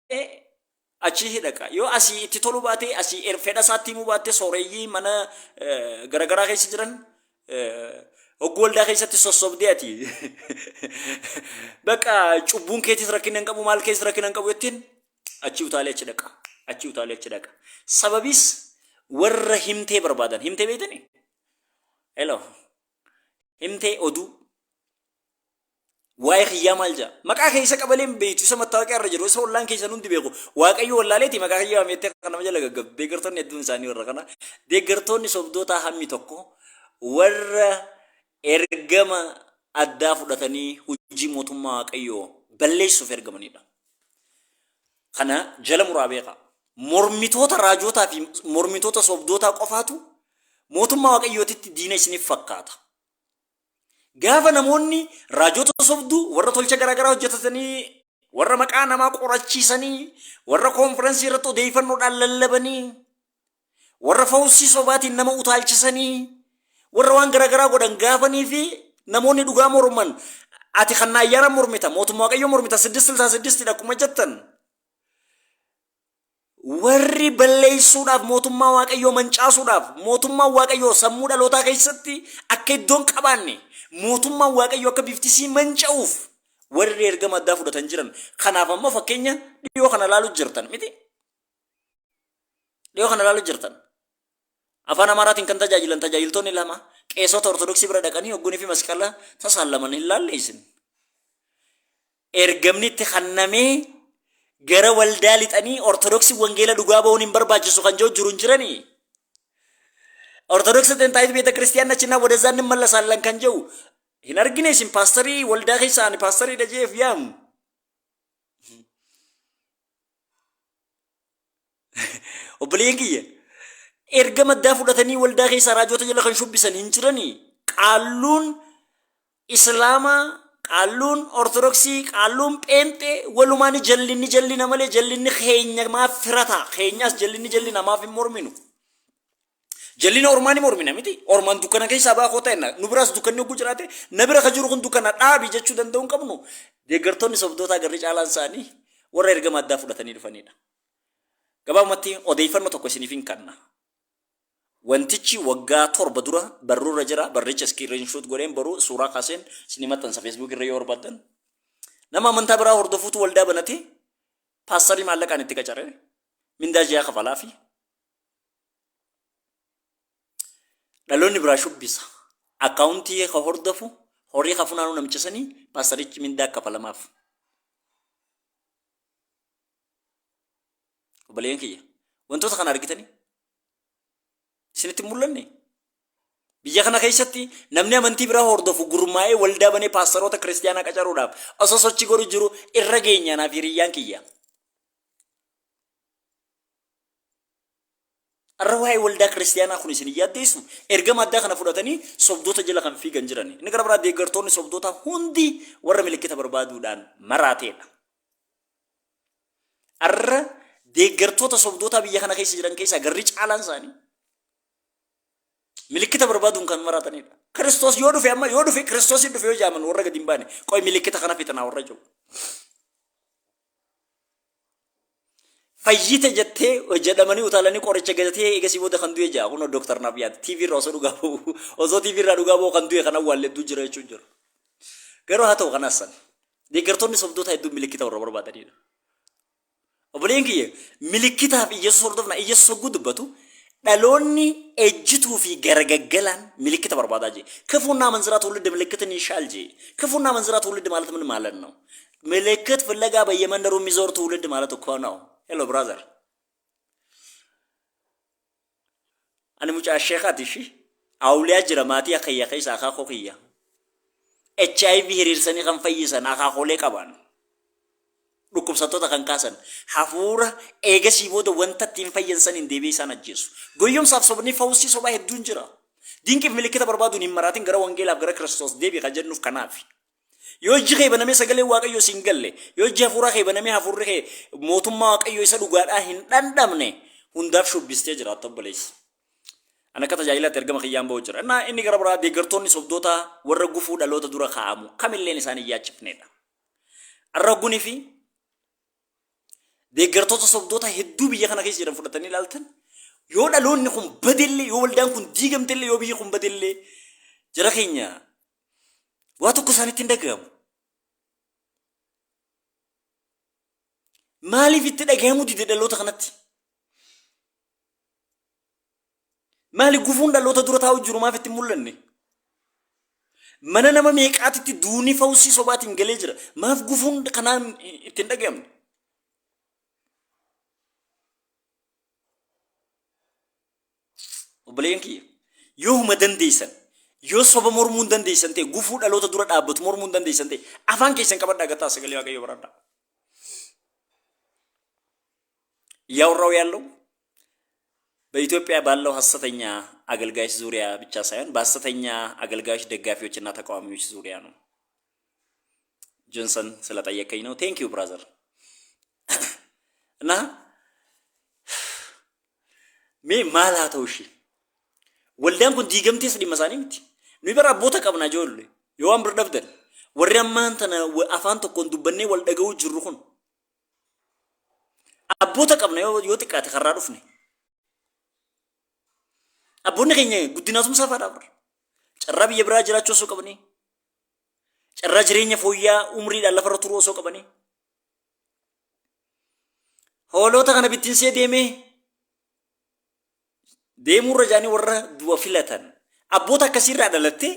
achi hidhaqa. Yoo asii itti tolu baatee asii fedha isaatti himuu baattee sooreyyii mana garagaraa keessa jiran oggu waldaa keessatti sossobdee ati bakka cubbuun keetis rakkina hin qabu maal keessa rakkina hin qabu jettiin achi utaalee achi dhaqa. Sababis warra himtee barbaadan himtee beeytanii hello himtee oduu waa'ee xiyyaa maal jaa maqaa keessa qabaleen beeytu isa mattaawaqaa irra jiru isa ollaan keessa hundi beeku waaqayyo wallaaleeti maqaa xiyyaa meettee kan nama jala gaggab deeggartoonni hedduun isaanii warra kana deeggartoonni sobdoota hammi tokko warra ergama addaa fudhatanii hojii mootummaa waaqayyoo balleessuuf ergamanidha. Kana jala muraa beeka mormitoota raajotaa fi mormitoota sobdootaa qofaatu mootummaa waaqayyootitti diina isiniif fakkaata. Gaafa namoonni raajota sobduu warra tolcha garaagaraa hojjetatanii warra maqaa namaa qorachiisanii warra koonfirensii irratti odeeffannoodhaan lallabanii warra fawsii sobaatiin nama utaalchisanii warra waan garaagaraa godhan gaafanii fi namoonni dhugaa morman ati kan ayyaana mormita mootummaa waaqayyoo mormita 666 akkuma jettan warri balleessuudhaaf mootummaa waaqayyoo mancaasuudhaaf mootummaa waaqayyoo sammuu dhalootaa keessatti akka iddoon qabaanne mootummaa waaqayyoo akka biftisii manca'uuf warri ergama addaa fudhatan jiran. Kanaaf ammoo fakkeenya dhiyoo kana laaluu jirtan miti dhiyoo kana laaluu jirtan afaan amaaraatiin kan tajaajilan tajaajiltoonni lama qeesota ortodoksii bira dhaqanii hoggunii fi masqala tasaallaman hin laalleessin ergamni itti kannamee gara waldaa lixanii ortodoksii wangeela dhugaa ba'uun hin barbaachisu kan jiru hin jiranii. Ortodoksii tentaayit beeta kiristiyaana achinaa wadazzaan hin mallasaallan kan jiru hin argine isin paastarii waldaa keessaa ani paastarii dhajeef yaamu. Obboleeyyan kiyya ergama addaa fudhatanii waldaa keessaa raajota jala kan shubbisan hin jiranii. Qaalluun islaamaa qaalluun ortodoksii qaalluun pheenxee walumaan jallina malee jallinni keenya maaf firata keenyaas jallinni namaaf hin morminu. Jallina ormaani mormina miti ormaan dukkana keessaa baakoo ta'enna nu biraas dukkanni oguu jiraate na bira ka jiru kun dukkana dhaabi jechuu danda'u hin qabnu. Deeggartoonni sobdoota garri caalaan isaanii warra ergama addaa fudhatanii dhufanidha. Gabaabumatti odeeffannoo tokko isiniif hin kenna. Wantichi waggaa 7 dura barruurra jira barricha screenshot godheen baruu suuraa kaaseen isinii maxxansa Facebook irra yoo barbaadan nama amantaa biraa hordofuutu waldaa banate paastarii maallaqaan itti qacare mindaa ji'a kafalaa fi dhaloonni biraa shubbisa akkaawuntii ka hordofu horii ka funaanuu namchisanii paastarichi mindaa kafalamaaf. Obboleeyyan kiyya wantoota kana argitanii isinitti mul'anne biyya kana keessatti namni amantii biraa hordofu gurmaa'ee waldaa banee paastaroota kiristiyaanaa qacaruudhaaf osoo sochii godhu jiru irra geenyaanaaf hiriyyaan kiyya. Arra waa'ee waldaa kiristiyaanaa kun isin yaaddeessu ergama addaa kana fudhatanii sobdoota jala kan fiigan jiran. Inni gara biraa deeggartoonni sobdoota hundi warra milikkita barbaaduudhaan maraateedha. Arra deeggartoota sobdoota biyya kana keessa jiran keessaa garri caalaan isaanii milikkita barbaaduun kan maraatanidha. Kiristoos yoo dhufe amma yoo dhufe Kiristoos dhufe yoo jaaman warra gadi hin baane qoy milikkita kana fixanaa warra jiru. fayyite jettee jedhamanii utaalanii qoricha gazetee eegasii booda kan du'e jaa kun doktar Nabiyaat TV irraa osoo dhugaa ba'u osoo TV irraa dhugaa ba'u kan du'e kana waalledduu jira jechuun jira. Garuu haa ta'u kanaas san deeggartoonni sobdoota hedduu milikkita warra barbaadanidha. Obboleen kiyya milikkitaaf Iyyesuus hordofna Iyyesuus hogguu dubbatu dhaloonni ejjituu fi garagaggalaan milikkita barbaadaa jee. ክፉና መንዝራ ትውልድ ምልክትን ይሻል ጄ ክፉና መንዝራ ትውልድ ማለት ምን ማለት ነው? ምልክት ፍለጋ በየመንደሩ የሚዞር ትውልድ ማለት እኮ ነው። ሄሎ ብራዘር ani mucaa sheekhaati shi awliyaa jira maatii akayya keessa akaakoo kiyya HIV hiriirsanii kan fayyisan akaakolee qaban dhukkubsattoota kan kaasan hafuura eegasii booda wanta ittiin fayyansan hin deebi'ee isaan ajjeesu goyyomsaaf sobni fawusii sobaa hedduun jira dinqiif milikkita barbaaduun hin maraatiin gara wangeelaaf gara Kiristoos deebi'e kan jennuuf kanaaf yoo iji kee banamee sagalee waaqayyoo siin galle yoo iji hafuuraa kee banamee hafuurri kee mootummaa waaqayyoo isa dhugaadhaa hin dhandhamne hundaaf shubbistee jiraattu obboleessi. Ana kata jahila tergama kiyaan ba'u jira. Naa inni gara biraa deeggartoonni sobdoota warra gufuu dhaloota dura kaa'amu kamilleen isaanii yaachifnedha. Arraggunii fi deeggartoota sobdoota hedduu biyya kana keessa jiran fudhatanii ilaaltan yoo dhaloonni kun badellee yoo waldaan kun diigamtellee yoo biyyi kun badellee jara keenya waa tokko isaanitti hin dhagahamu. Maaliif itti dhagahamu dide dhaloota kanatti? Maali gufuun dhaloota dura taa'u jiru maaf itti mul'anne? Mana nama meeqaatitti duuni fawusii sobaatiin galee jira. Maaf gufuun kanaan itti hin dhagahamne? Obboleen kiyya yoo huma dandeessan yoo soba mormuu hin dandeessan ta'e gufuu dhaloota dura dhaabbatu mormuu hin dandeessan ta'e afaan keessan qabadhaa gataa sagalee waaqayyoo baradhaa. ያወራው ያለው በኢትዮጵያ ባለው ሐሰተኛ አገልጋዮች ዙሪያ ብቻ ሳይሆን በሐሰተኛ አገልጋዮች ደጋፊዎችና ተቃዋሚዎች ዙሪያ ነው። ጆንሰን ስለጠየቀኝ ነው። ቴንክ ዩ ብራዘር። እና ሜ ማላተውሺ ወልዳን ኩን ዲገምቴስ ዲመሳኒ ምት ኒበራ ቦታ ቀብና ጆል የዋን ብርደብደል ወሪያማንተና አፋንተ ኮን ዱበኔ ወልደገው ጅሩኹን አቦታ ቀብና yoo xiqqaate karraa dhufne abboonni keenya guddinaasum safaadhaaf carraa biyya biraa jiraachuu osoo qabanii carraa jireenya fooyyaa umriidhaan lafarra turuu osoo qabanii hoolota kana bittinsee deemurra jaanii warra du'a filatan abboota akkasiirraa dhalattee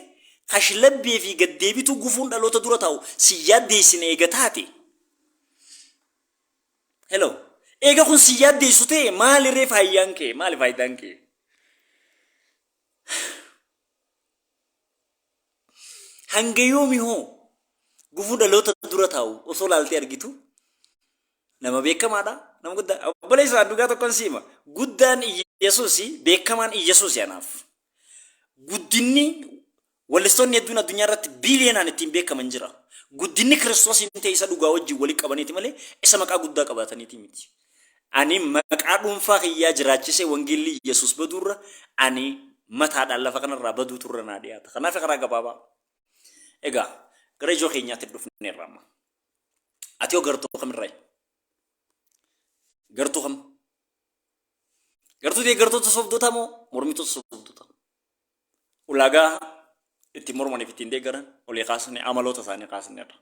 kashlabbii fi gaddeebitu gufuun dhaloota dura taa'u si yaaddeessine eegataate hello ega kun si yaaddeessu ta'e maalirree faayyaan kee maali faayidaan kee hanga yoomi hoo gufuu dhaloota dura taa'u osoo laaltee argitu nama beekamaadha nama guddaa obboleessa dhugaa tokkoon siima guddaan Yesuusi beekamaan Yesuusi anaaf guddinni wallistoonni hedduun addunyaa irratti biiliyoonaan ittiin beekaman jira guddinni Kiristoos hin ta'e isa dhugaa wajjin walitti qabaniiti malee isa maqaa guddaa qabataniiti miti ani maqaa dhuunfaa kiyyaa jiraachise wangeelli Yesuus baduurra ani mataadhaan lafa kanarraa baduu turre naa dhiyaata kanaaf karaa gabaabaa egaa gara ijoo keenyaatti dhufneerra amma ati yoo gartuu kamirraa gartuu kam gartuu deeggartoota sobdoota moo mormitoota sobdoota ulaagaa itti mormaniif ittiin deeggaran olee kaasne amaloota isaanii kaasneerra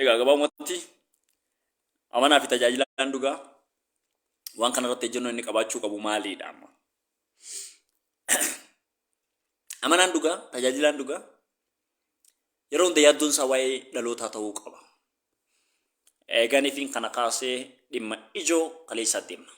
egaa gabaabumatti amanaa fi tajaajilaan dhugaa waan kanarratti ejjennoo inni qabaachuu qabu maaliidha amma amanaan dhugaa tajaajilaan dhugaa yeroo hunda yaaddoon isaa waa'ee dhalootaa ta'uu qaba eeganiifiin kana kaasee dhimma ijoo kaleessaa deemna